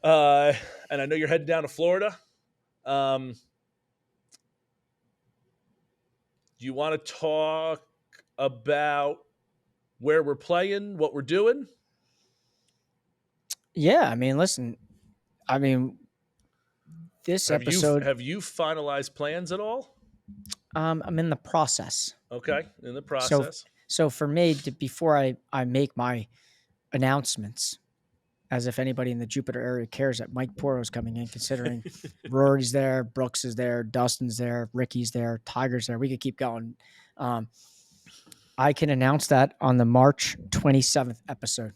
And I know you're heading down to Florida. Do you want to talk about where we're playing, what we're doing? Yeah, I mean, listen. This episode. Have you finalized plans at all? I'm in the process. Okay, in the process. So for me, before I make my announcements, as if anybody in the Jupiter area cares that Mike Poro's coming in, considering Rory's there, Brooks is there, Dustin's there, Ricky's there, Tiger's there. We could keep going. I can announce that on the March 27th episode.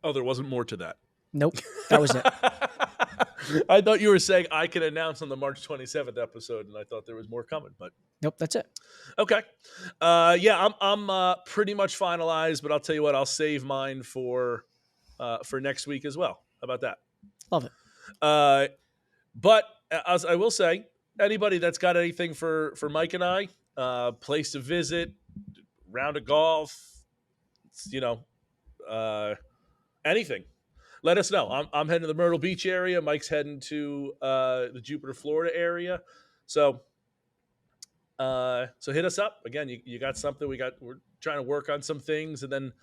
Oh, there wasn't more to that. Nope, that was it. I thought you were saying I can announce on the March 27th episode, and I thought there was more coming, but nope, that's it. Okay. Yeah, I'm pretty much finalized, but I'll tell you what, I'll save mine for next week as well. How about that? Love it. But as I will say, anybody that's got anything for Mike and I, place to visit, round of golf, anything, let us know. I'm heading to the Myrtle Beach area. Mike's heading to the Jupiter, Florida area. So hit us up again. You got something? We're trying to work on some things, and then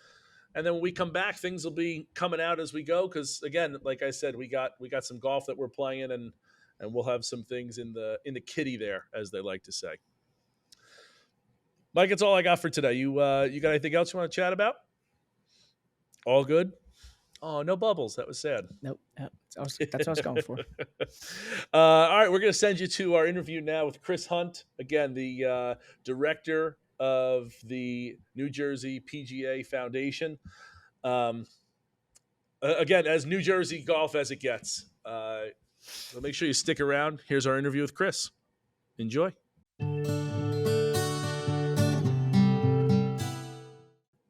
when we come back, things will be coming out as we go. Because again, like I said, we got some golf that we're playing, and we'll have some things in the kitty there, as they like to say. Mike, that's all I got for today. You got anything else you want to chat about? All good. Oh, no bubbles. That was sad. Nope. That's what I was going for. All right. We're going to send you to our interview now with Chris Hunt. Again, the director of the New Jersey PGA Foundation. Again, as New Jersey golf as it gets. So make sure you stick around. Here's our interview with Chris. Enjoy.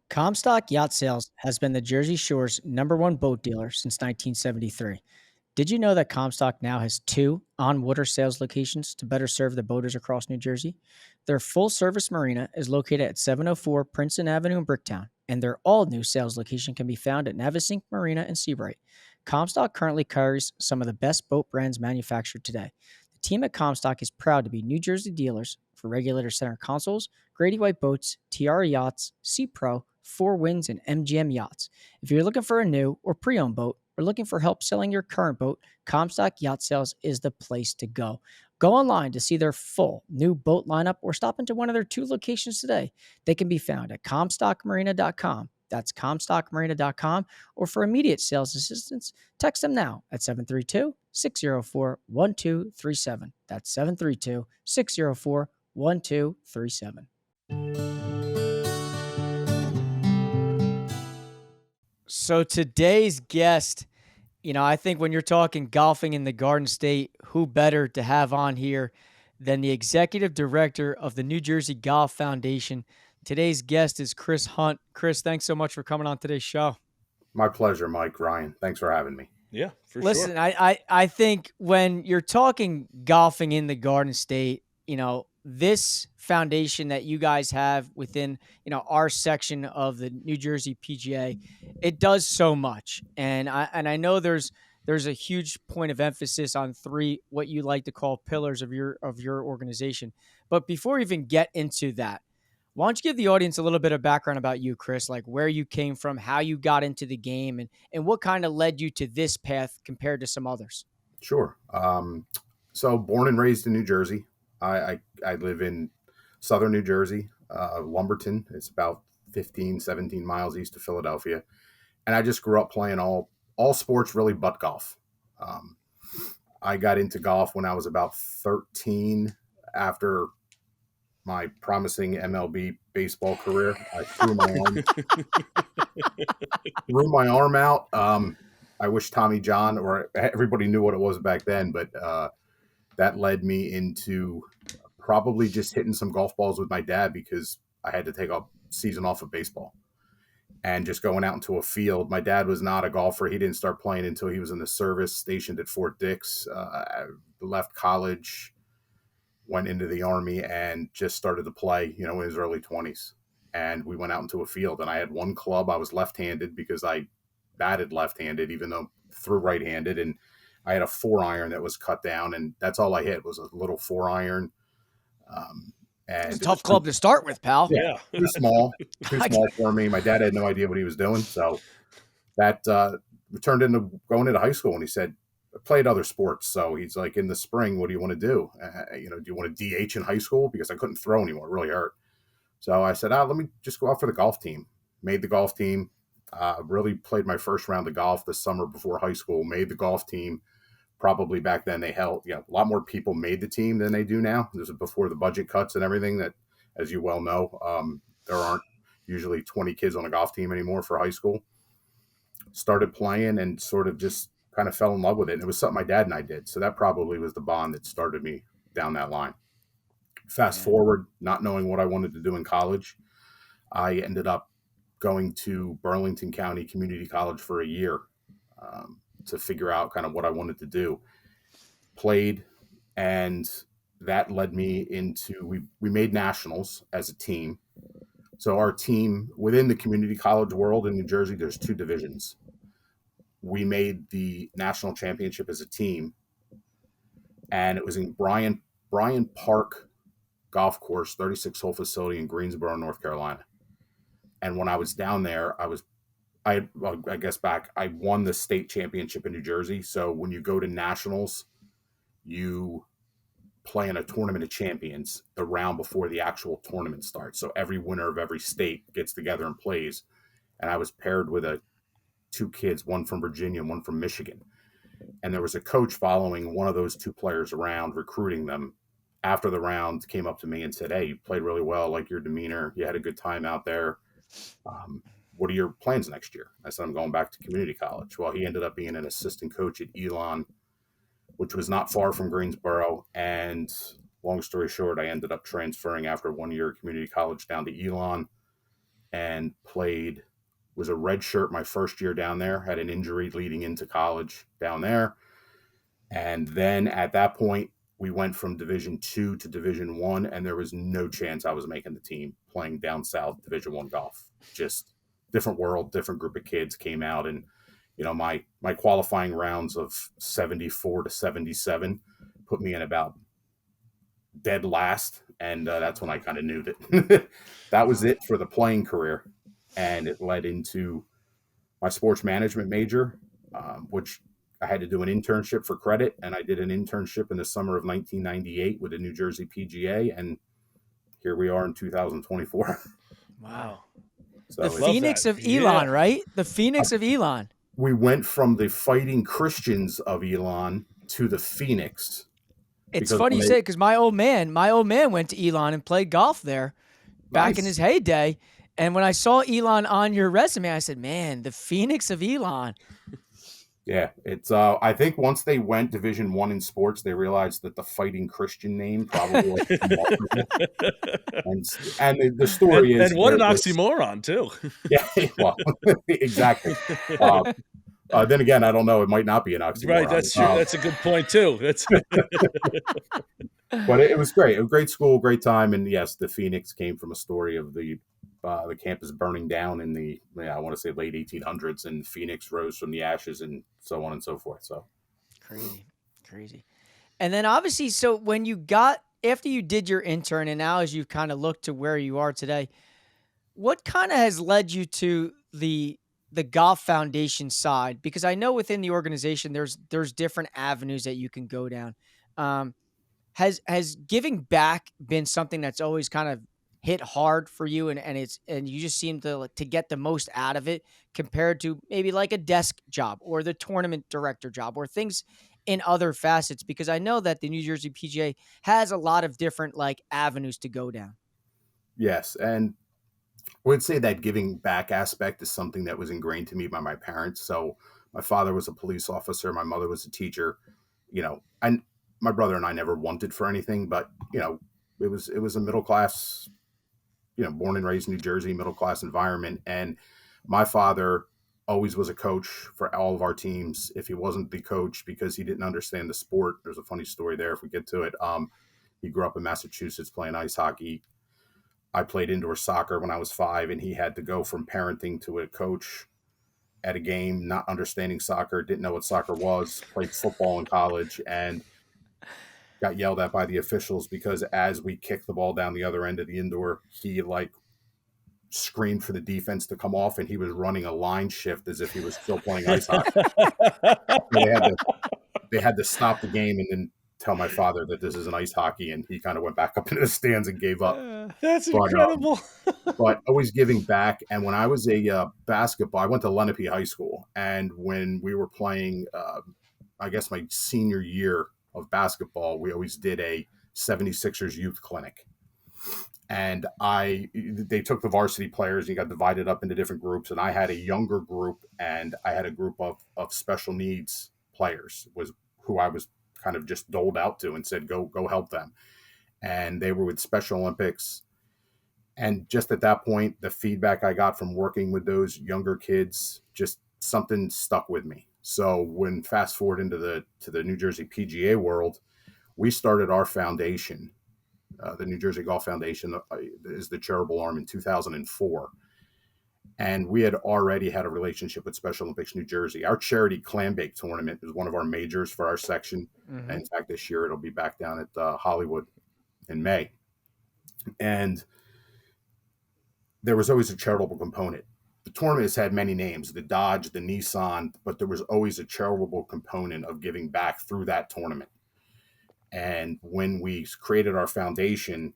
Comstock Yacht Sales has been the Jersey Shore's #1 boat dealer since 1973. Did you know that Comstock now has 2 on-water sales locations to better serve the boaters across New Jersey? Their full-service marina is located at 704 Princeton Avenue in Bricktown, and their all-new sales location can be found at Navesink Marina in Seabright. Comstock currently carries some of the best boat brands manufactured today. The team at Comstock is proud to be New Jersey dealers for Regulator Center Consoles, Grady White Boats, Tiara Yachts, Sea Pro, Four Winds, and MGM Yachts. If you're looking for a new or pre-owned boat or looking for help selling your current boat, Comstock Yacht Sales is the place to go. Go online to see their full new boat lineup or stop into one of their 2 locations today. They can be found at comstockmarina.com. That's comstockmarina.com. Or for immediate sales assistance, text them now at 732-604-1237. That's 732-604-1237. So today's guest, I think when you're talking golfing in the Garden State, who better to have on here than the executive director of the New Jersey Golf Foundation? Today's guest is Chris Hunt. Chris, thanks so much for coming on today's show. My pleasure, Mike. Ryan, thanks for having me. Yeah, for sure. Listen, I think when you're talking golfing in the Garden State, this foundation that you guys have within, our section of the New Jersey PGA, it does so much. And I know there's there's a huge point of emphasis on three, what you like to call pillars of your organization. But before we even get into that, why don't you give the audience a little bit of background about you, Chris, like where you came from, how you got into the game, and what kind of led you to this path compared to some others? Sure. So born and raised in New Jersey. I live in southern New Jersey, Lumberton. It's about 15, 17 miles east of Philadelphia. And I just grew up playing all sports really but golf. I got into golf when I was about 13 after my promising MLB baseball career. I threw my arm out. I wish Tommy John or everybody knew what it was back then, but that led me into probably just hitting some golf balls with my dad because I had to take a season off of baseball and just going out into a field. My dad was not a golfer. He didn't start playing until he was in the service, stationed at Fort Dix. Left college, went into the Army, and just started to play, in his early 20s. And we went out into a field, and I had one club. I was left-handed because I batted left-handed, even though threw right-handed. And I had a 4-iron that was cut down, and that's all I hit was a little 4-iron. And it's a tough club to start with, pal. Yeah, too small for me. My dad had no idea what he was doing. So that turned into going into high school, and he said, I played other sports. So he's like, in the spring, what do you want to do? Do you want to DH in high school? Because I couldn't throw anymore. It really hurt. So I said, let me just go out for the golf team. Made the golf team. Really played my first round of golf the summer before high school. Made the golf team. Probably back then they held, a lot more people made the team than they do now. This is before the budget cuts and everything that, as you well know, there aren't usually 20 kids on a golf team anymore for high school. Started playing and sort of just kind of fell in love with it. And it was something my dad and I did. So that probably was the bond that started me down that line. Fast forward, not knowing what I wanted to do in college, I ended up going to Burlington County Community College for a year. To figure out kind of what I wanted to do. Played, and that led me into, we made nationals as a team. So our team, within the community college world in New Jersey, there's 2 divisions. We made the national championship as a team, and it was in Bryan Park Golf Course, 36-hole facility in Greensboro, North Carolina. And when I was down there, I won the state championship in New Jersey. So when you go to nationals, you play in a tournament of champions the round before the actual tournament starts. So every winner of every state gets together and plays. And I was paired with 2 kids, one from Virginia and one from Michigan. And there was a coach following one of those 2 players around, recruiting them. After the round, came up to me and said, "Hey, you played really well. I like your demeanor. You had a good time out there. What are your plans next year?" I said, "I'm going back to community college." Well, he ended up being an assistant coach at Elon, which was not far from Greensboro. And long story short, I ended up transferring after 1 year at community college down to Elon and played, was a red shirt my first year down there, had an injury leading into college down there. And then at that point, we went from Division 2 to Division 1, and there was no chance I was making the team playing down south Division 1 golf. Just different world, different group of kids came out, and my qualifying rounds of 74 to 77 put me in about dead last, and that's when I kind of knew that that was it for the playing career. And it led into my sports management major, which I had to do an internship for credit, and I did an internship in the summer of 1998 with the New Jersey PGA, and here we are in 2024. Wow. So the Phoenix of Elon, right? The Phoenix of Elon. We went from the Fighting Christians of Elon to the Phoenix. It's funny you say it because my old man went to Elon and played golf there back in his heyday. And when I saw Elon on your resume, I said, "Man, the Phoenix of Elon." Yeah, it's. I think once they went Division 1 in sports, they realized that the Fighting Christian name probably. and the story is. And what an oxymoron, too. Yeah, well, exactly. Then again, I don't know. It might not be an oxymoron. Right, that's true. That's a good point, too. But it was great. A great school, great time. And yes, the Phoenix came from a story of the the campus burning down in the, I want to say late 1800s, and Phoenix rose from the ashes and so on and so forth. So crazy. And then obviously, so when you got, after you did your intern and now as you kind of look to where you are today, what kind of has led you to the golf foundation side? Because I know within the organization, there's different avenues that you can go down. Um, has giving back been something that's always kind of hit hard for you, and you just seem to get the most out of it compared to maybe like a desk job or the tournament director job or things in other facets? Because I know that the New Jersey PGA has a lot of different like avenues to go down. yes, and I would say that giving back aspect is something that was ingrained to me by my parents. So my father was a police officer, my mother was a teacher, and my brother and I never wanted for anything, but it was a middle class, born and raised in New Jersey, middle class environment. And my father always was a coach for all of our teams. If he wasn't the coach because he didn't understand the sport, there's a funny story there if we get to it. He grew up in Massachusetts playing ice hockey. I played indoor soccer when I was 5, and he had to go from parenting to a coach at a game, not understanding soccer, didn't know what soccer was, played football in college, and got yelled at by the officials because as we kicked the ball down the other end of the indoor, he screamed for the defense to come off, and he was running a line shift as if he was still playing ice hockey. They had to stop the game and then tell my father that this is an ice hockey, and he kind of went back up into the stands and gave up. That's But, incredible. but always giving back. And when I was a basketball, I went to Lenape High School, and when we were playing, I guess my senior year of basketball, we always did a 76ers youth clinic. And they took the varsity players and got divided up into different groups. And I had a younger group, and I had a group of special needs players was who I was kind of just doled out to and said, go help them. And they were with Special Olympics. And just at that point, the feedback I got from working with those younger kids, just something stuck with me. So when fast forward into the New Jersey PGA world, we started our foundation. The New Jersey Golf Foundation is the charitable arm in 2004. And we had already had a relationship with Special Olympics New Jersey. Our charity clam bake tournament is one of our majors for our section. Mm-hmm. And in fact, this year it'll be back down at Hollywood in May. And there was always a charitable component. The tournament has had many names, the Dodge, the Nissan, but there was always a charitable component of giving back through that tournament. And when we created our foundation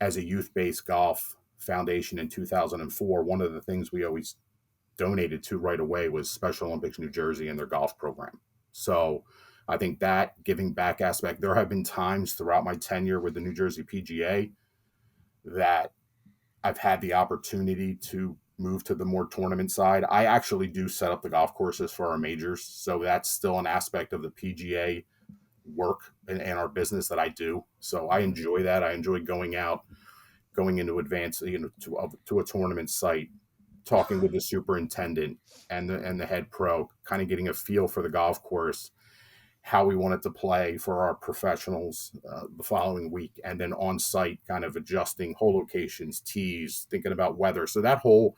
as a youth-based golf foundation in 2004, one of the things we always donated to right away was Special Olympics New Jersey and their golf program. So I think that giving back aspect, there have been times throughout my tenure with the New Jersey PGA that I've had the opportunity to move to the more tournament side. I actually do set up the golf courses for our majors. So that's still an aspect of the PGA work and our business that I do. So I enjoy that. I enjoy going out, going into advance, to a tournament site, talking with the superintendent and the head pro, kind of getting a feel for the golf course, how we want it to play for our professionals the following week, and then on site kind of adjusting hole locations, tees, thinking about weather. So that whole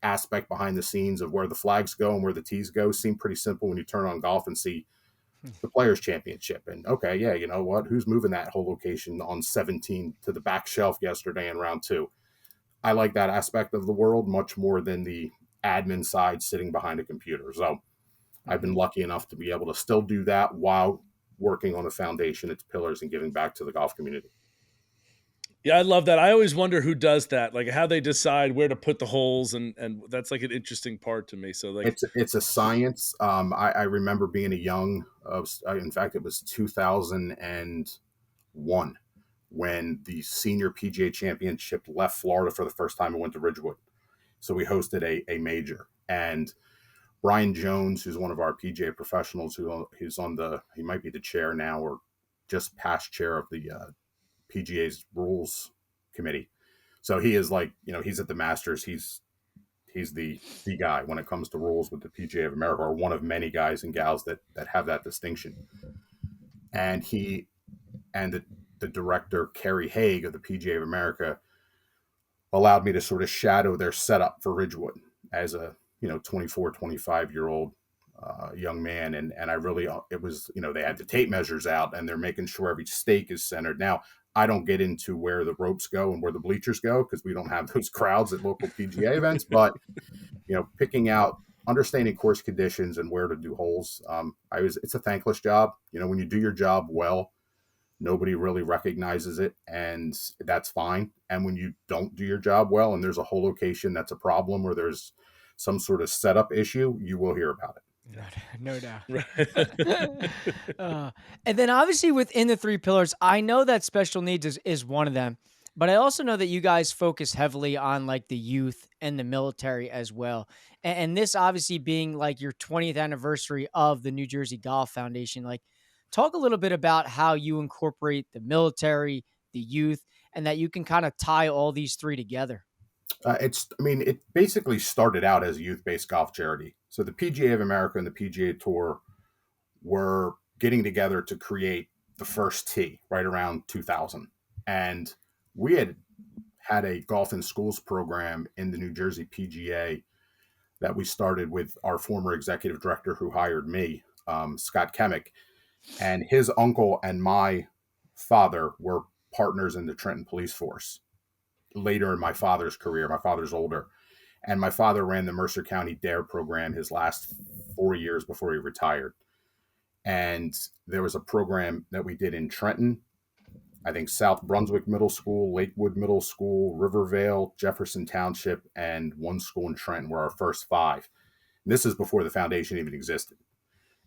aspect behind the scenes of where the flags go and where the tees go seem pretty simple when you turn on golf and see the Players Championship. And okay, yeah, you know what? Who's moving that whole location on 17 to the back shelf yesterday in round 2? I like that aspect of the world much more than the admin side sitting behind a computer. So I've been lucky enough to be able to still do that while working on a foundation, its pillars, and giving back to the golf community. Yeah, I love that. I always wonder who does that, like how they decide where to put the holes, and that's like an interesting part to me. So like it's a science. I remember being a young, in fact, it was 2001 when the senior PGA Championship left Florida for the first time and went to Ridgewood. So we hosted a major, and Brian Jones, who's one of our PGA professionals, he might be the chair now or just past chair of the PGA's rules committee. So he is he's at the Masters. He's the guy when it comes to rules with the PGA of America, or one of many guys and gals that have that distinction. And he and the director, Kerry Haig of the PGA of America, allowed me to sort of shadow their setup for Ridgewood as a 24, 25-year-old young man. And I really, it was, they had the tape measures out and they're making sure every stake is centered. Now, I don't get into where the ropes go and where the bleachers go because we don't have those crowds at local PGA events, but picking out, understanding course conditions and where to do holes. It's a thankless job. When you do your job well, nobody really recognizes it, and that's fine. And when you don't do your job well and there's a whole location that's a problem or there's some sort of setup issue, you will hear about it. No doubt. Right. And then obviously within the 3 pillars, I know that special needs is one of them, but I also know that you guys focus heavily on like the youth and the military as well. And this obviously being like your 20th anniversary of the New Jersey Golf Foundation, like talk a little bit about how you incorporate the military, the youth, and that you can kind of tie all these 3 together. It basically started out as a youth-based golf charity. So the PGA of America and the PGA Tour were getting together to create the first tee right around 2000. And we had a golf in schools program in the New Jersey PGA that we started with our former executive director who hired me, Scott Kemick, and his uncle and my father were partners in the Trenton Police Force. Later in my father's career, my father's older, and my father ran the Mercer County DARE program his last 4 years before he retired. And there was a program that we did in Trenton, I think South Brunswick Middle School, Lakewood Middle School, Rivervale, Jefferson Township, and one school in Trenton were our first 5. And this is before the foundation even existed.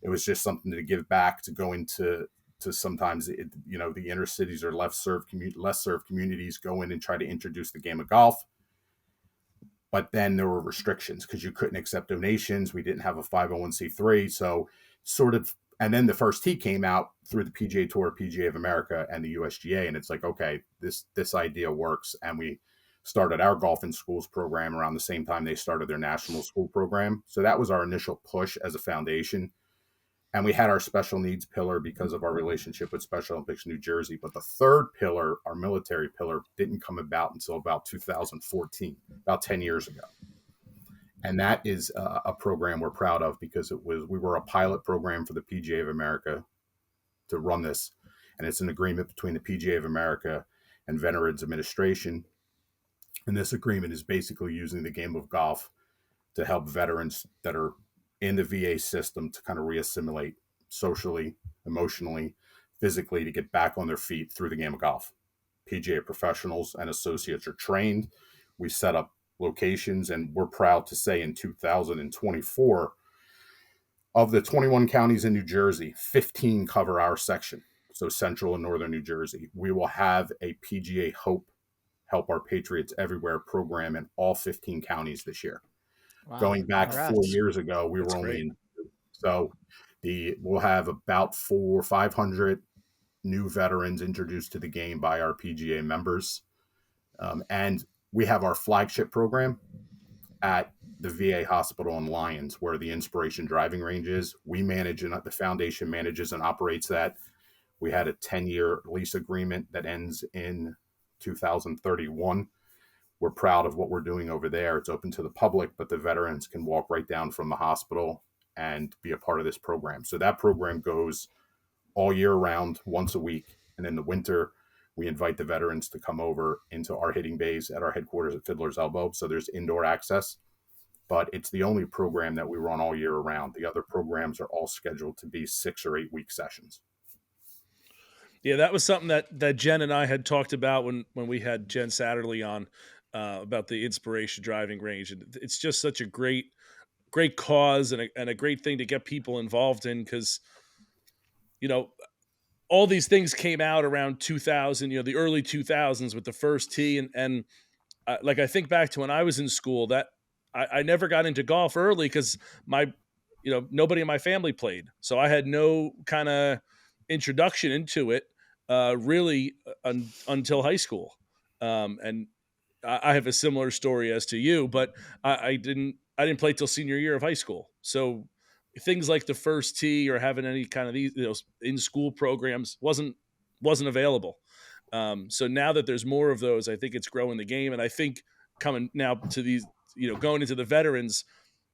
It was just something to give back, to go into sometimes, the inner cities or less served communities, go in and try to introduce the game of golf. But then there were restrictions because you couldn't accept donations. We didn't have a 501c3. So and then the first tee came out through the PGA Tour, PGA of America, and the USGA. And it's like, okay, this idea works. And we started our golf in schools program around the same time they started their national school program. So that was our initial push as a foundation. And we had our special needs pillar because of our relationship with Special Olympics New Jersey. But the third pillar, our military pillar, didn't come about until about 2014, about 10 years ago. And that is a program we're proud of because we were a pilot program for the PGA of America to run this. And it's an agreement between the PGA of America and Veterans Administration. And this agreement is basically using the game of golf to help veterans that are in the VA system to kind of reassimilate socially, emotionally, physically, to get back on their feet through the game of golf. PGA professionals and associates are trained. We set up locations, and we're proud to say in 2024, of the 21 counties in New Jersey, 15 cover our section. So central and northern New Jersey. We will have a PGA Help Our Patriots Everywhere program in all 15 counties this year. Wow. Going back Congrats. 4 years ago, we were only in 2. So we'll have about 500 new veterans introduced to the game by our PGA members. And we have our flagship program at the VA hospital in Lyons, where the Inspiration driving range is. We manage, and the foundation manages and operates that. We had a 10-year lease agreement that ends in 2031. We're proud of what we're doing over there. It's open to the public, but the veterans can walk right down from the hospital and be a part of this program. So that program goes all year round, once a week. And in the winter, we invite the veterans to come over into our hitting bays at our headquarters at Fiddler's Elbow. So there's indoor access, but it's the only program that we run all year round. The other programs are all scheduled to be 6 or 8 week sessions. Yeah, that was something that Jen and I had talked about when we had Jen Satterley on about the Inspiration driving range. And it's just such a great cause and a great thing to get people involved in because, all these things came out around 2000, the early 2000s with the first tee. And like, I think back to when I was in school that I never got into golf early because nobody in my family played. So I had no kind of introduction into it really until high school. And I have a similar story as to you, but I didn't play till senior year of high school. So things like the first tee or having any kind of these in school programs wasn't available. So now that there's more of those, I think it's growing the game. And I think coming now to these, going into the veterans,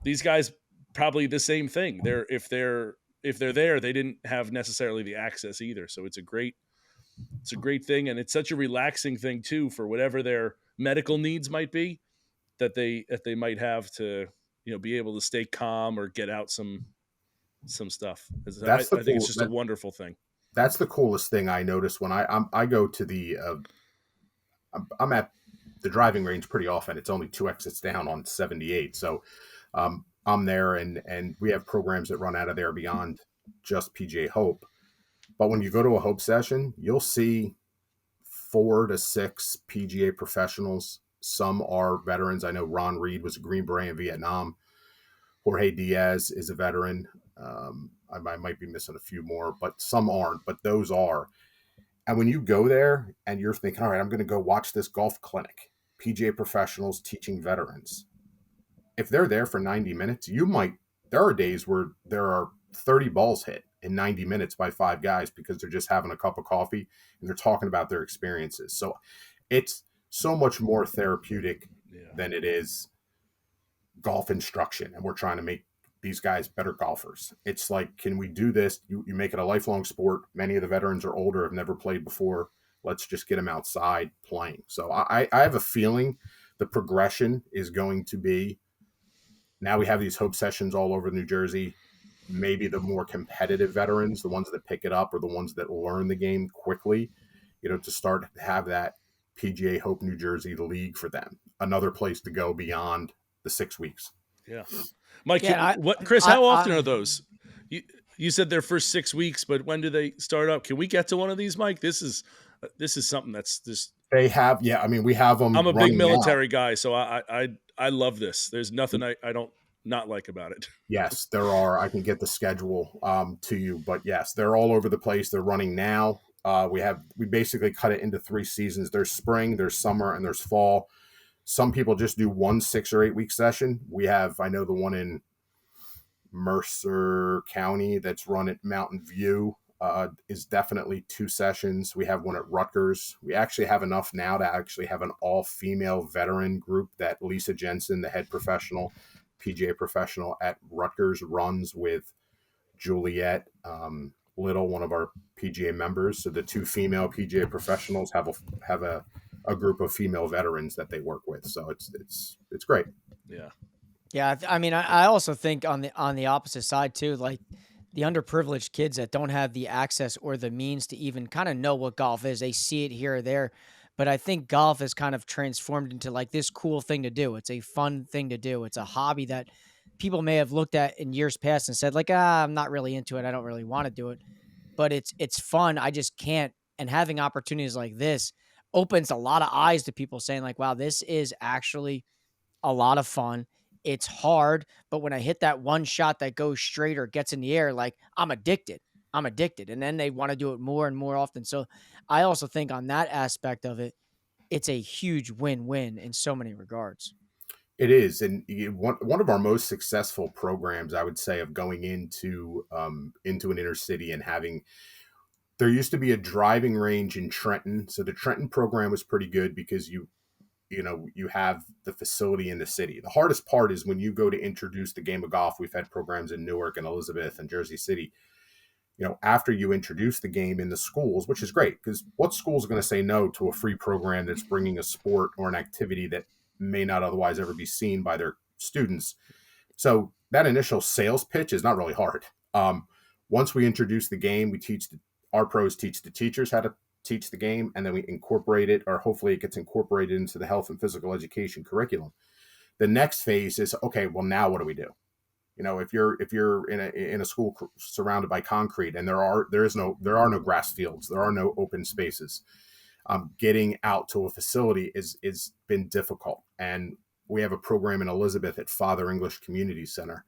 these guys probably the same thing. If they're there, they didn't have necessarily the access either. So it's a great thing, and it's such a relaxing thing too for whatever their medical needs might be that they might have to be able to stay calm or get out some stuff. I think it's just a wonderful thing. That's the coolest thing I notice when I go to the I'm at the driving range pretty often. It's only 2 exits down on 78, so I'm there, and we have programs that run out of there beyond just PGA Hope. But when you go to a Hope session, you'll see 4 to 6 PGA professionals. Some are veterans. I know Ron Reed was a Green Beret in Vietnam. Jorge Diaz is a veteran. I might be missing a few more, but some aren't, but those are. And when you go there and you're thinking, all right, I'm going to go watch this golf clinic, PGA professionals teaching veterans. If they're there for 90 minutes, there are days where there are 30 balls hit in 90 minutes by 5 guys because they're just having a cup of coffee and they're talking about their experiences. So it's so much more therapeutic than it is golf instruction. And we're trying to make these guys better golfers. It's like, can we do this? You make it a lifelong sport. Many of the veterans are older, have never played before. Let's just get them outside playing. So I have a feeling the progression is going to be, now we have these Hope sessions all over New Jersey. Maybe the more competitive veterans, the ones that pick it up, or the ones that learn the game quickly, to start to have that PGA Hope New Jersey league for them. Another place to go beyond the 6 weeks. Yeah. Mike, Chris, how often are those? You said they're for 6 weeks, but when do they start up? Can we get to one of these, Mike? This is something that's just. They have, yeah. I mean, we have them. I'm a big military guy, so I love this. There's nothing I don't not like about it. Yes, there are. I can get the schedule to you, but yes, they're all over the place. They're running now. We basically cut it into 3 seasons. There's spring, there's summer, and there's fall. Some people just do 1 6 or 8 week session. I know the one in Mercer County that's run at Mountain View is definitely 2 sessions. We have one at Rutgers. We actually have enough now to actually have an all-female veteran group that Lisa Jensen, the head professional, PGA professional at Rutgers, runs with Juliet Little, one of our PGA members. So the 2 female PGA professionals have a group of female veterans that they work with. So it's great. Yeah. Yeah. I mean, I also think on the opposite side too, like the underprivileged kids that don't have the access or the means to even kind of know what golf is. They see it here or there, but I think golf has kind of transformed into like this cool thing to do. It's a fun thing to do. It's a hobby that people may have looked at in years past and said like, I'm not really into it. I don't really want to do it, but it's fun. I just can't. And having opportunities like this opens a lot of eyes to people saying like, wow, this is actually a lot of fun. It's hard, but when I hit that one shot that goes straight or gets in the air, like I'm addicted. And then they want to do it more and more often. So I also think on that aspect of it, it's a huge win-win in so many regards. It is. And one of our most successful programs, I would say, of going into an inner city and having, there used to be a driving range in Trenton. So the Trenton program was pretty good because you have the facility in the city. The hardest part is when you go to introduce the game of golf. We've had programs in Newark and Elizabeth and Jersey City. After you introduce the game in the schools, which is great, because what school is going to say no to a free program that's bringing a sport or an activity that may not otherwise ever be seen by their students? So that initial sales pitch is not really hard. Once we introduce the game, our pros teach the teachers how to teach the game, and then we incorporate it, or hopefully it gets incorporated into the health and physical education curriculum. The next phase is, okay, well, now what do we do? If you're in a school surrounded by concrete and there are no grass fields, there are no open spaces, getting out to a facility is been difficult. And we have a program in Elizabeth at Father English Community Center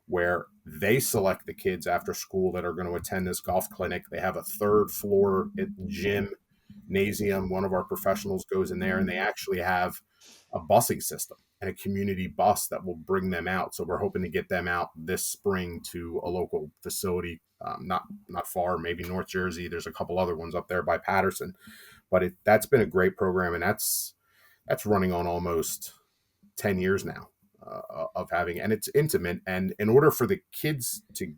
where they select the kids after school that are going to attend this golf clinic. They have a 3rd floor gymnasium. One of our professionals goes in there, and they actually have a busing system and a community bus that will bring them out. So we're hoping to get them out this spring to a local facility, not far, maybe North Jersey. There's a couple other ones up there by Patterson. but that's been a great program, and that's running on almost 10 years now of having, and it's intimate. And in order for the kids to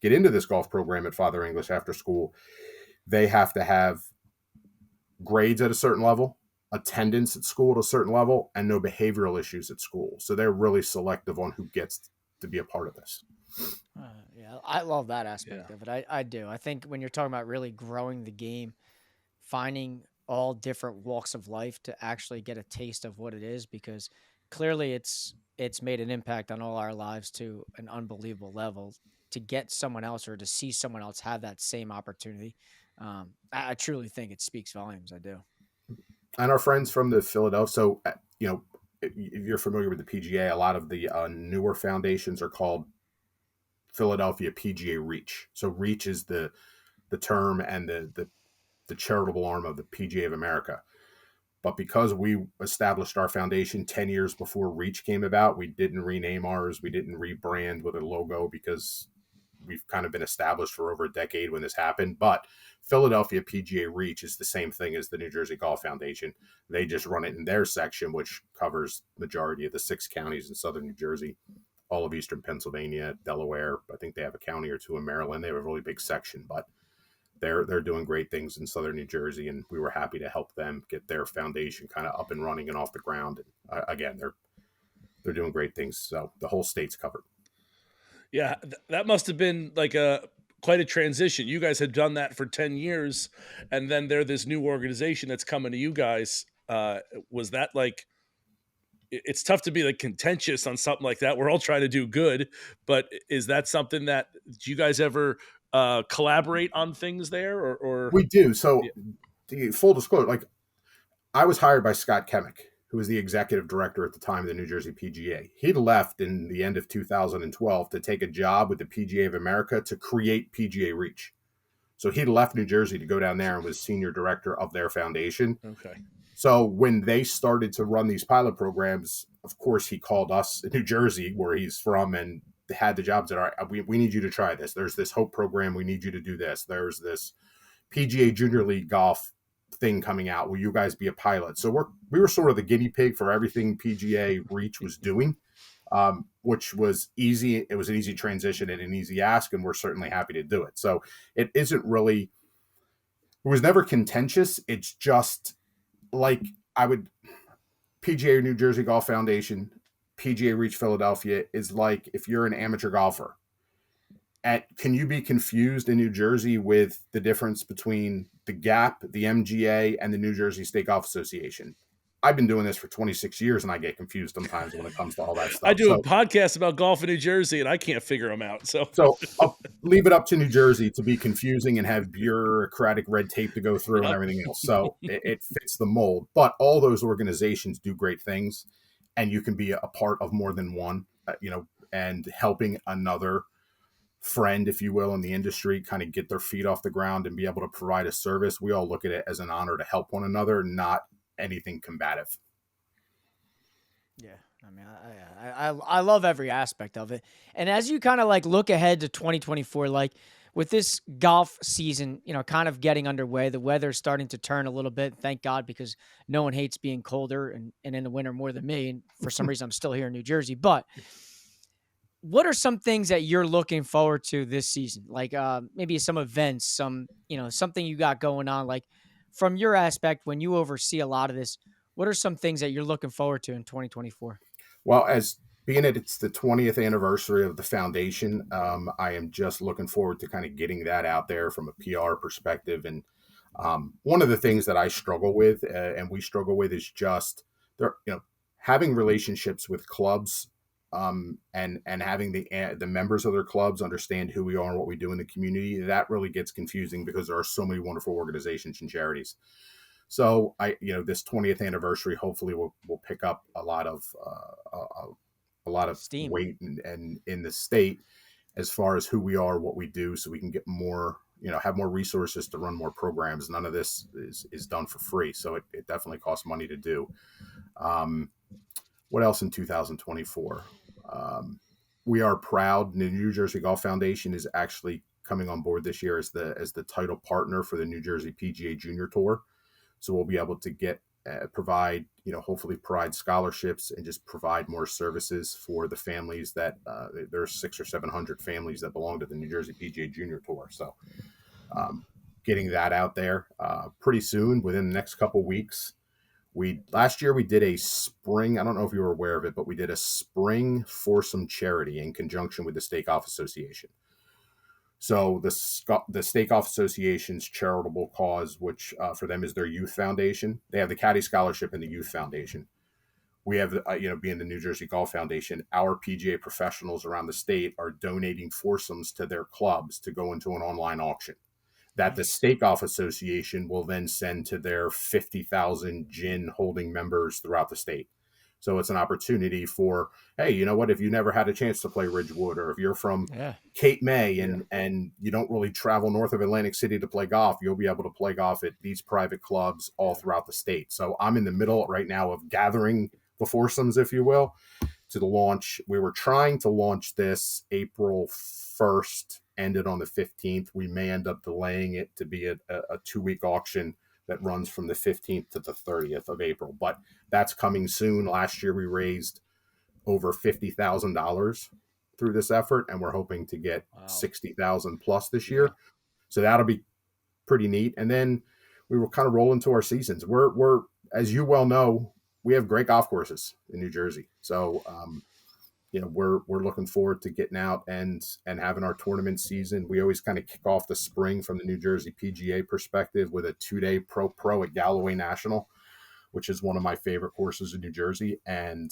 get into this golf program at Father English after school, they have to have grades at a certain level, attendance at school at a certain level, and no behavioral issues at school. So they're really selective on who gets to be a part of this. Yeah, I love that aspect of it. I do. I think when you're talking about really growing the game, finding all different walks of life to actually get a taste of what it is, because clearly it's made an impact on all our lives to an unbelievable level. To get someone else or to see someone else have that same opportunity, I truly think it speaks volumes. I do. And our friends from the Philadelphia, so if you're familiar with the PGA, a lot of the newer foundations are called Philadelphia PGA Reach. So Reach is the term and the charitable arm of the PGA of America. But because we established our foundation 10 years before Reach came about, we didn't rename ours. We didn't rebrand with a logo because we've kind of been established for over a decade when this happened. But Philadelphia PGA Reach is the same thing as the New Jersey Golf Foundation. They just run it in their section, which covers majority of the 6 counties in southern New Jersey, all of eastern Pennsylvania, Delaware. I think they have a county or two in Maryland. They have a really big section, but they're doing great things in southern New Jersey, and we were happy to help them get their foundation kind of up and running and off the ground. And again, they're doing great things. So the whole state's covered. Yeah, that must have been like quite a transition. You guys had done that for 10 years, and then there's this new organization that's coming to you guys. Was that like, it's tough to be like contentious on something like that. We're all trying to do good, but is that something that, do you guys ever collaborate on things there or? We do. So the full disclosure, like I was hired by Scott Kemick, who was the executive director at the time of the New Jersey PGA. He left in the end of 2012 to take a job with the PGA of America to create PGA Reach. So he left New Jersey to go down there and was senior director of their foundation. Okay. So when they started to run these pilot programs, of course, he called us in New Jersey, where he's from, and had the jobs that are, we need you to try this. There's this Hope program. We need you to do this. There's this PGA Junior League golf thing coming out. Will you guys be a pilot? So we were sort of the guinea pig for everything PGA Reach was doing, which was easy. It was an easy transition and an easy ask, and we're certainly happy to do it. So it was never contentious. It's just like PGA New Jersey Golf Foundation, PGA Reach Philadelphia is like if you're an amateur golfer. Can you be confused in New Jersey with the difference between the GAP, the MGA, and the New Jersey State Golf Association? I've been doing this for 26 years, and I get confused sometimes when it comes to all that stuff. I do a podcast about golf in New Jersey, and I can't figure them out. So I'll leave it up to New Jersey to be confusing and have bureaucratic red tape to go through and everything else. So it fits the mold. But all those organizations do great things, and you can be a part of more than one, and helping another friend, if you will, in the industry kind of get their feet off the ground and be able to provide a service. We all look at it as an honor to help one another, not anything combative. Yeah. I mean, I love every aspect of it. And as you kind of like look ahead to 2024, like with this golf season, kind of getting underway, the weather's starting to turn a little bit. Thank God, because no one hates being colder and in the winter more than me. And for some reason, I'm still here in New Jersey. But what are some things that you're looking forward to this season? Like maybe some events, something you got going on, like from your aspect, when you oversee a lot of this, what are some things that you're looking forward to in 2024? Well, as being it's the 20th anniversary of the foundation, I am just looking forward to kind of getting that out there from a PR perspective. And one of the things that I struggle with, and we struggle with, is just having relationships with clubs, and having the members of their clubs understand who we are and what we do in the community. That really gets confusing because there are so many wonderful organizations and charities. So this 20th anniversary, hopefully will pick up a lot of steam, weight and in the state as far as who we are, what we do, so we can get more, have more resources to run more programs. None of this is done for free. So it definitely costs money to do. What else in 2024? We are proud. The New Jersey Golf Foundation is actually coming on board this year as the title partner for the New Jersey PGA Junior Tour. So we'll be able to provide, hopefully provide scholarships and just provide more services for the families that there's 600 or 700 families that belong to the New Jersey PGA Junior Tour. So getting that out there pretty soon, within the next couple weeks. Last year we did a spring, I don't know if you were aware of it, but we did a spring foursome charity in conjunction with the Stakeoff Association. So the Stakeoff Association's charitable cause, which for them is their youth foundation. They have the Caddy Scholarship and the Youth Foundation. We have, being the New Jersey Golf Foundation, our PGA professionals around the state are donating foursomes to their clubs to go into an online auction that the Stakeoff Association will then send to their 50,000 GIN holding members throughout the state. So it's an opportunity for, hey, you know what, if you never had a chance to play Ridgewood, or if you're from Cape May and you don't really travel north of Atlantic City to play golf, you'll be able to play golf at these private clubs all throughout the state. So I'm in the middle right now of gathering the foursomes, if you will, to the launch. We were trying to launch this April 1st, ended on the 15th. We may end up delaying it to be a 2-week auction that runs from the 15th to the 30th of April, but that's coming soon. Last year we raised over $50,000 through this effort, and we're hoping to get 60,000 plus this year. So that'll be pretty neat. And then we will kind of roll into our seasons. We're as you well know, we have great golf courses in New Jersey. So we're looking forward to getting out and having our tournament season. We always kind of kick off the spring from the New Jersey PGA perspective with a 2-day pro at Galloway National, which is one of my favorite courses in New Jersey. And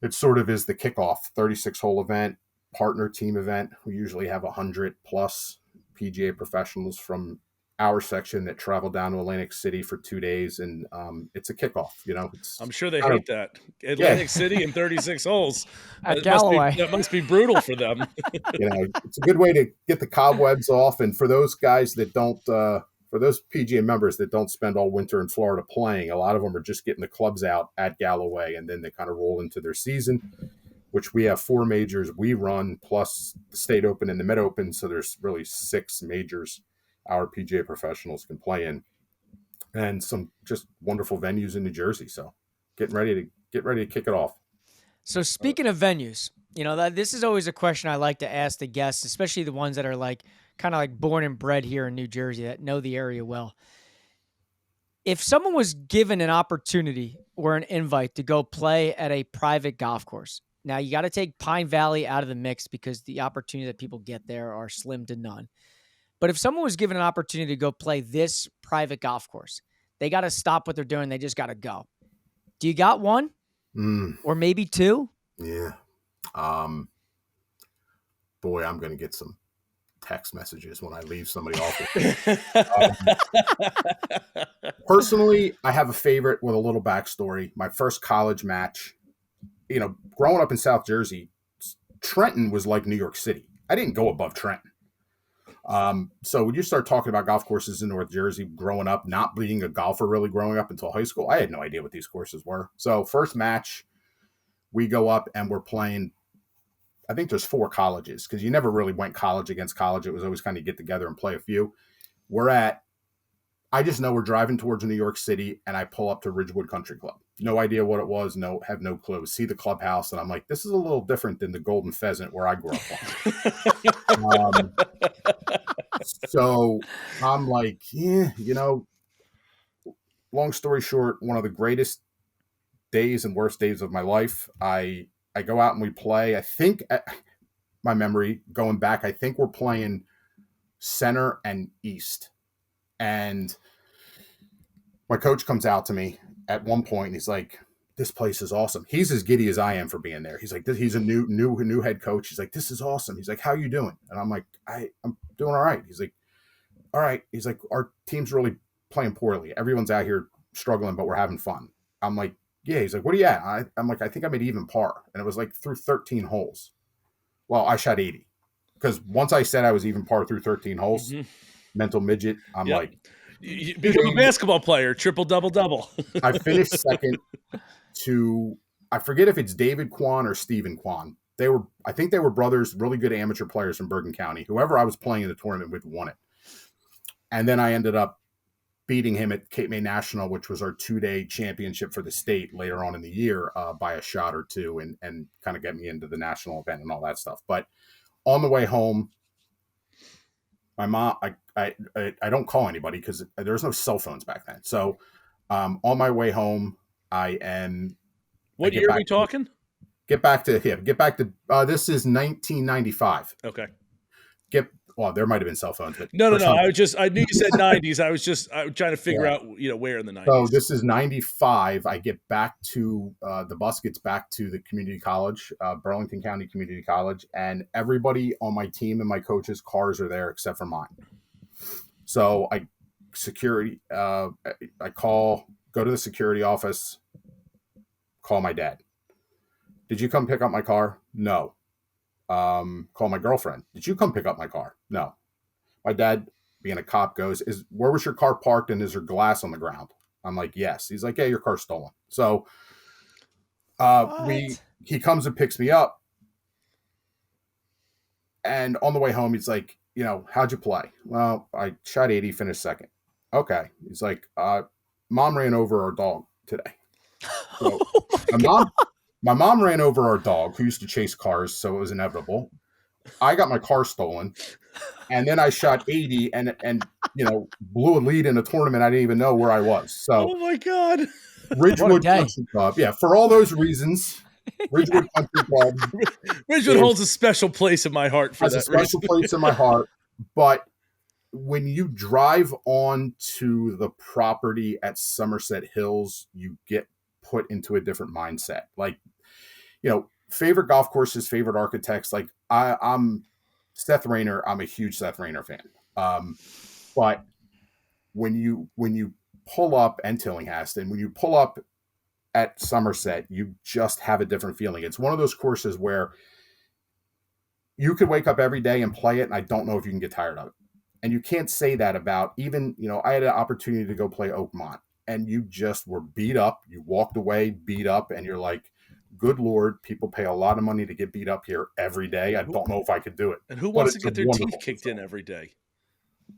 it sort of is the kickoff, 36-hole event, partner team event. We usually have 100 plus PGA professionals from our section that travel down to Atlantic City for 2 days, and it's a kickoff. I'm sure they hate that. Atlantic City and 36 holes at Galloway. That must be brutal for them. It's a good way to get the cobwebs off, and for those guys that don't, for those PGA members that don't spend all winter in Florida playing, a lot of them are just getting the clubs out at Galloway, and then they kind of roll into their season, which we have 4 majors we run, plus the State Open and the Mid Open, so there's really 6 majors our PGA professionals can play in, and some just wonderful venues in New Jersey. So getting ready to kick it off. So speaking of venues, this is always a question I like to ask the guests, especially the ones that are kind of born and bred here in New Jersey that know the area well. If someone was given an opportunity or an invite to go play at a private golf course, now you got to take Pine Valley out of the mix because the opportunity that people get there are slim to none. But if someone was given an opportunity to go play this private golf course, they got to stop what they're doing. They just got to go. Do you got one? Or maybe 2? Yeah. Boy, I'm going to get some text messages when I leave somebody off. Personally, I have a favorite with a little backstory. My first college match, growing up in South Jersey, Trenton was like New York City. I didn't go above Trenton. So when you start talking about golf courses in North Jersey, growing up, not being a golfer really growing up until high school, I had no idea what these courses were. So first match, we go up and we're playing, I think there's 4 colleges because you never really went college against college. It was always kind of get together and play a few. I just know we're driving towards New York City, and I pull up to Ridgewood Country Club. No idea what it was. Have no clue. See the clubhouse, and I'm like, this is a little different than the Golden Pheasant where I grew up on. So I'm like, long story short, one of the greatest days and worst days of my life. I go out and we play. I think, my memory going back, I think we're playing center and east. And my coach comes out to me at one point and he's like, this place is awesome. He's as giddy as I am for being there. He's like, he's a new head coach. He's like, this is awesome. He's like, how you doing? And I'm like, I'm doing all right. He's like, all right. He's like, our team's really playing poorly. Everyone's out here struggling, but we're having fun. I'm like, yeah. He's like, what are you at? I'm like, I think I made even par. And it was like through 13 holes. Well, I shot 80 because once I said I was even par through 13 holes, mental midget, I'm like, you become a basketball player, triple double. I finished second to, I forget if it's David Kwan or Stephen Kwan. I think they were brothers, really good amateur players from Bergen County. Whoever I was playing in the tournament with won it. And then I ended up beating him at Cape May National, which was our 2-day championship for the state later on in the year, by a shot or two, and kind of get me into the national event and all that stuff. But on the way home, my mom, I don't call anybody because there was no cell phones back then. So on my way home, I am. What year are we talking? Get back to him. Get back to this is 1995. Okay. Well, there might have been cell phones, but no. I knew you said 90s. I was trying to figure out, where in the 90s. So this is 95. I get back to the bus gets back to the community college, Burlington County Community College, and everybody on my team and my coaches' cars are there except for mine. So I go to the security office, call my dad. Did you come pick up my car? No. Call my girlfriend. Did you come pick up my car? No. My dad, being a cop, goes, where was your car parked and is there glass on the ground? I'm like, yes. He's like, yeah, your car's stolen. So he comes and picks me up. And on the way home, he's like, how'd you play? Well, I shot 80, finished second. Okay. He's like, mom ran over our dog today. So my mom ran over our dog, who used to chase cars, so it was inevitable. I got my car stolen, and then I shot 80 and blew a lead in a tournament I didn't even know where I was. So, oh my God, Ridgewood Country Club. Yeah, for all those reasons, Ridgewood Country Club. Ridgewood holds a special place in my heart for that reason. A special place in my heart, but when you drive on to the property at Somerset Hills, you get put into a different mindset. Like, favorite golf courses, favorite architects. Like I'm Seth Rayner. I'm a huge Seth Rayner fan. But when you pull up, and Tillinghast, when you pull up at Somerset, you just have a different feeling. It's one of those courses where you could wake up every day and play it, and I don't know if you can get tired of it. And you can't say that about even, I had an opportunity to go play Oakmont, and you just were beat up. You walked away beat up, and you're like, good Lord, people pay a lot of money to get beat up here every day. I don't know if I could do it. And who wants to get their teeth kicked in every day?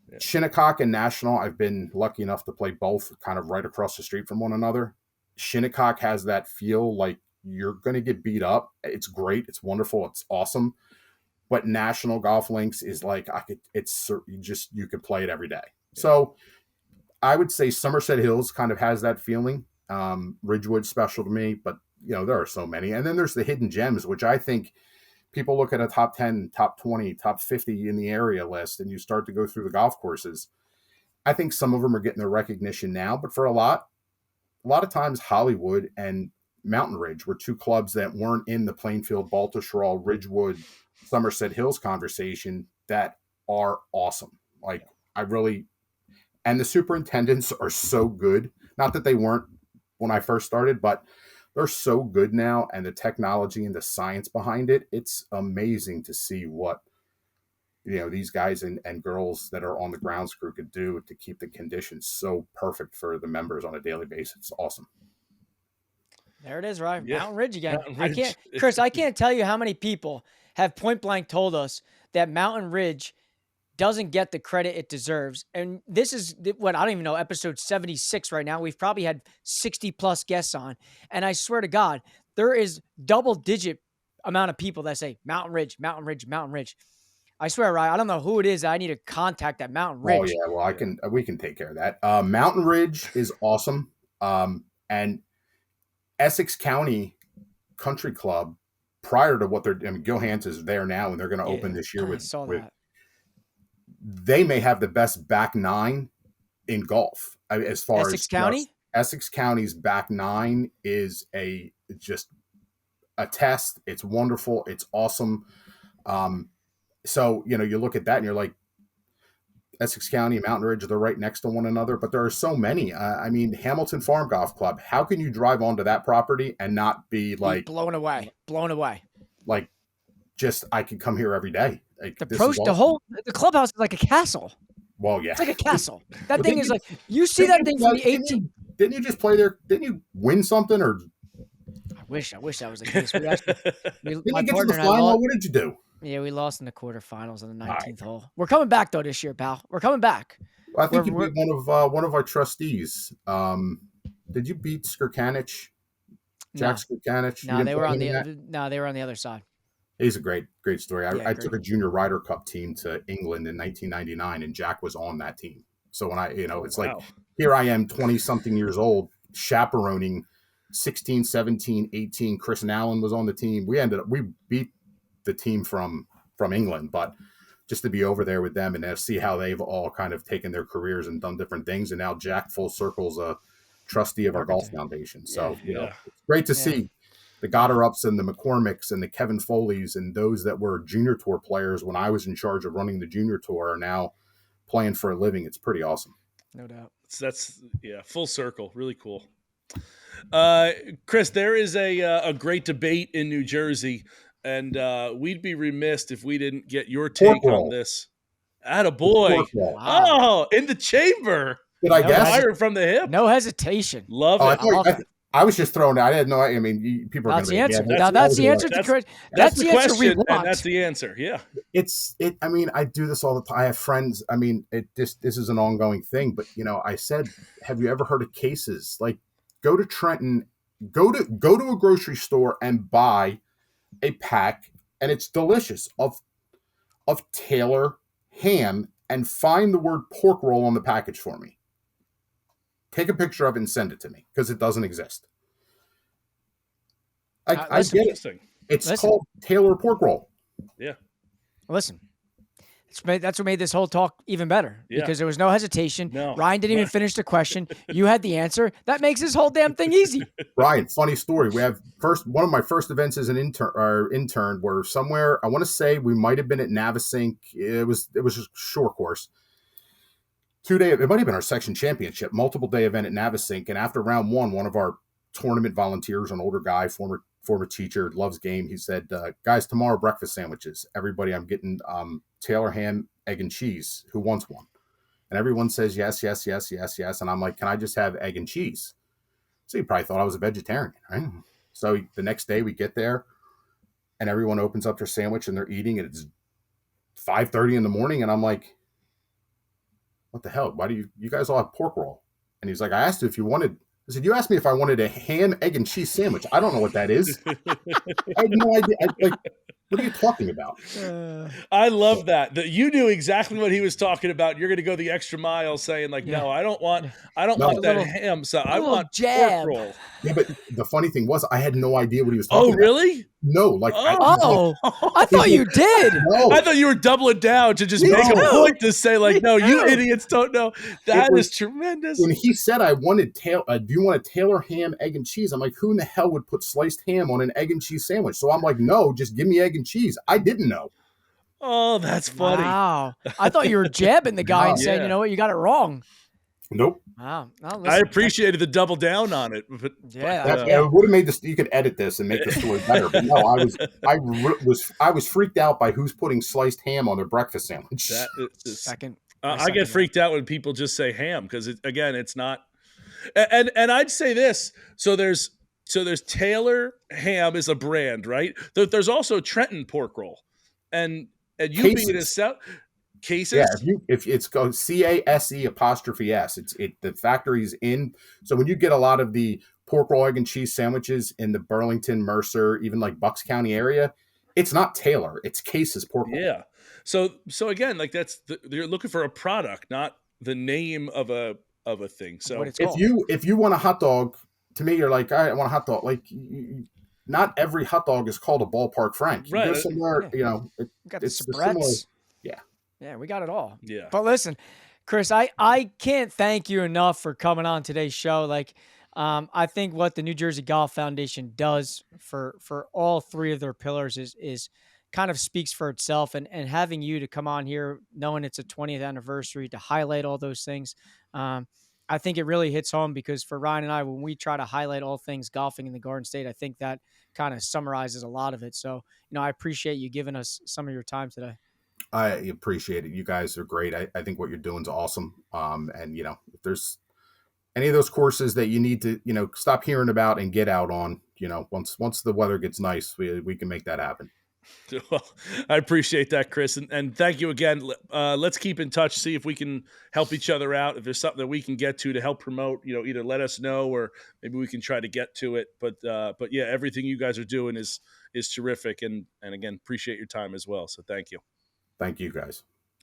Yeah. Shinnecock and National, I've been lucky enough to play both kind of right across the street from one another. Shinnecock has that feel like you're going to get beat up. It's great. It's wonderful. It's awesome. But National Golf Links is like, you could play it every day. Yeah. So I would say Somerset Hills kind of has that feeling. Ridgewood's special to me, but there are so many. And then there's the hidden gems, which I think people look at a top 10, top 20, top 50 in the area list, and you start to go through the golf courses. I think some of them are getting their recognition now, but for a lot of times, Hollywood and Mountain Ridge were two clubs that weren't in the Plainfield, Baltusrol, Ridgewood, Somerset Hills conversation that are awesome. Like and the superintendents are so good. Not that they weren't when I first started, but they're so good now, and the technology and the science behind it, it's amazing to see what these guys and girls that are on the grounds crew could do to keep the conditions so perfect for the members on a daily basis. It's awesome. There it is, right? Yeah. Mountain Ridge again. Mountain Ridge. I can't tell you how many people have point blank told us that Mountain Ridge doesn't get the credit it deserves. And this is what, I don't even know, episode 76 right now. We've probably had 60 plus guests on. And I swear to God, there is double digit amount of people that say Mountain Ridge, Mountain Ridge, Mountain Ridge. I swear, Ryan, I don't know who it is that I need to contact at Mountain Ridge. Oh yeah, well we can take care of that. Mountain Ridge is awesome. And Essex County Country Club, prior to what Gil Hans is there now, and they're going to open this year with they may have the best back nine in golf as far Essex County. Essex County's back nine is just a test. It's wonderful. It's awesome. So you look at that and you're like, Essex County, Mountain Ridge, they're right next to one another, but there are so many. Hamilton Farm Golf Club. How can you drive onto that property and not be like blown away? Like, just I could come here every day. Like, the clubhouse is like a castle. Well, yeah, it's like a castle. That thing is like, you see that thing from the 18. Didn't you just play there? Didn't you win something? Or I wish that was the case. My didn't you get to the partner final? What did you do? Yeah, we lost in the quarterfinals on the 19th hole. We're coming back though this year, pal. We're coming back. Well, I think you beat one of our trustees. Did you beat Skirkanich? Jack Skirkanich? No, they were on the other side. He's a great story. I great. took a junior Ryder Cup team to England in 1999, and Jack was on that team. So when it's like, here I am, 20 something years old, chaperoning 16, 17, 18. Chris and Allen was on the team. We beat the team from England, but just to be over there with them and to see how they've all kind of taken their careers and done different things. And now Jack full circle's a trustee of our golf foundation. So, it's great to see the Gotterups and the McCormicks and the Kevin Foleys and those that were junior tour players when I was in charge of running the junior tour are now playing for a living. It's pretty awesome. No doubt. That's full circle. Really cool. Chris, there is a great debate in New Jersey, and we'd be remiss if we didn't get your take on this. Attaboy. Wow. Oh, in the chamber. Did I guess? Fired from the hip. No hesitation. Love it. I was just throwing it. I didn't know. I mean, people are going to be answer. That's the answer. That's the answer we want. And that's the answer. Yeah. I mean, I do this all the time. I have friends. I mean, this is an ongoing thing. But I said, have you ever heard of cases? Like, go to Trenton, go to a grocery store and buy a pack, and it's delicious of Taylor ham, and find the word pork roll on the package for me. Take a picture of it and send it to me because it doesn't exist. I get it. It's called Taylor pork roll. Yeah. Listen, that's what made this whole talk even better because there was no hesitation. No. Ryan didn't even finish the question. You had the answer. That makes this whole damn thing easy. Ryan, funny story. We have one of my first events as an intern were somewhere. I want to say we might have been at Navasink. It was a short course. 2 day, it might have been our section championship, multiple day event at Navasink. And after round one of our tournament volunteers, an older guy, former teacher, loves game. He said, guys, tomorrow breakfast sandwiches. Everybody, I'm getting Taylor ham, egg and cheese. Who wants one? And everyone says yes. And I'm like, can I just have egg and cheese? So he probably thought I was a vegetarian, right? So the next day we get there and everyone opens up their sandwich and they're eating, and it's 5:30 in the morning. And I'm like, what the hell? Why do you guys all have pork roll? And he's like, I asked you if you wanted. I said, you asked me if I wanted a ham, egg, and cheese sandwich. I don't know what that is. I had no idea. What are you talking about? I love that you knew exactly what he was talking about. You're going to go the extra mile saying no, I don't want that ham. So I want pork roll. Yeah, but the funny thing was I had no idea what he was talking about. Oh, really? No. I thought you did. No. I thought you were doubling down to just make a point to say no, you idiots don't know. That is tremendous. When he said I wanted do you want a Taylor ham, egg, and cheese? I'm like, who in the hell would put sliced ham on an egg and cheese sandwich? So I'm like, no, just give me egg and cheese. I didn't know. Oh, that's funny. Wow. I thought you were jabbing the guy and saying, you know what, you got it wrong. Nope. Wow. No, I appreciated the double down on it. But, it would have made this. You could edit this and make the story better. But no, I was freaked out by who's putting sliced ham on their breakfast sandwich. I get freaked out when people just say ham because it's not. And I'd say this. So there's Taylor ham is a brand, right? There's also Trenton pork roll, and you being a South. Cases, yeah. If it's called CASE''S, it's the factory's in. So when you get a lot of the pork roll, egg, and cheese sandwiches in the Burlington, Mercer, even like Bucks County area, it's not Taylor, it's Case's pork roll. Yeah. So again, you're looking for a product, not the name of a thing. So if you want a hot dog, to me, you're like, all right, I want a hot dog. Like, not every hot dog is called a Ballpark Frank. You right. go somewhere, it's similar. Yeah. Yeah, we got it all. Yeah. But listen, Chris, I can't thank you enough for coming on today's show. I think what the New Jersey Golf Foundation does for all three of their pillars is kind of speaks for itself. And having you to come on here, knowing it's a 20th anniversary, to highlight all those things, I think it really hits home because for Ryan and I, when we try to highlight all things golfing in the Garden State, I think that kind of summarizes a lot of it. So, I appreciate you giving us some of your time today. I appreciate it. You guys are great. I think what you're doing is awesome. And if there's any of those courses that you need to, stop hearing about and get out on, once the weather gets nice, we can make that happen. Well, I appreciate that, Chris, and thank you again. Let's keep in touch, see if we can help each other out. If there's something that we can get to help promote, either let us know or maybe we can try to get to it. But yeah, everything you guys are doing is terrific, and again, appreciate your time as well. So thank you. Thank you, guys.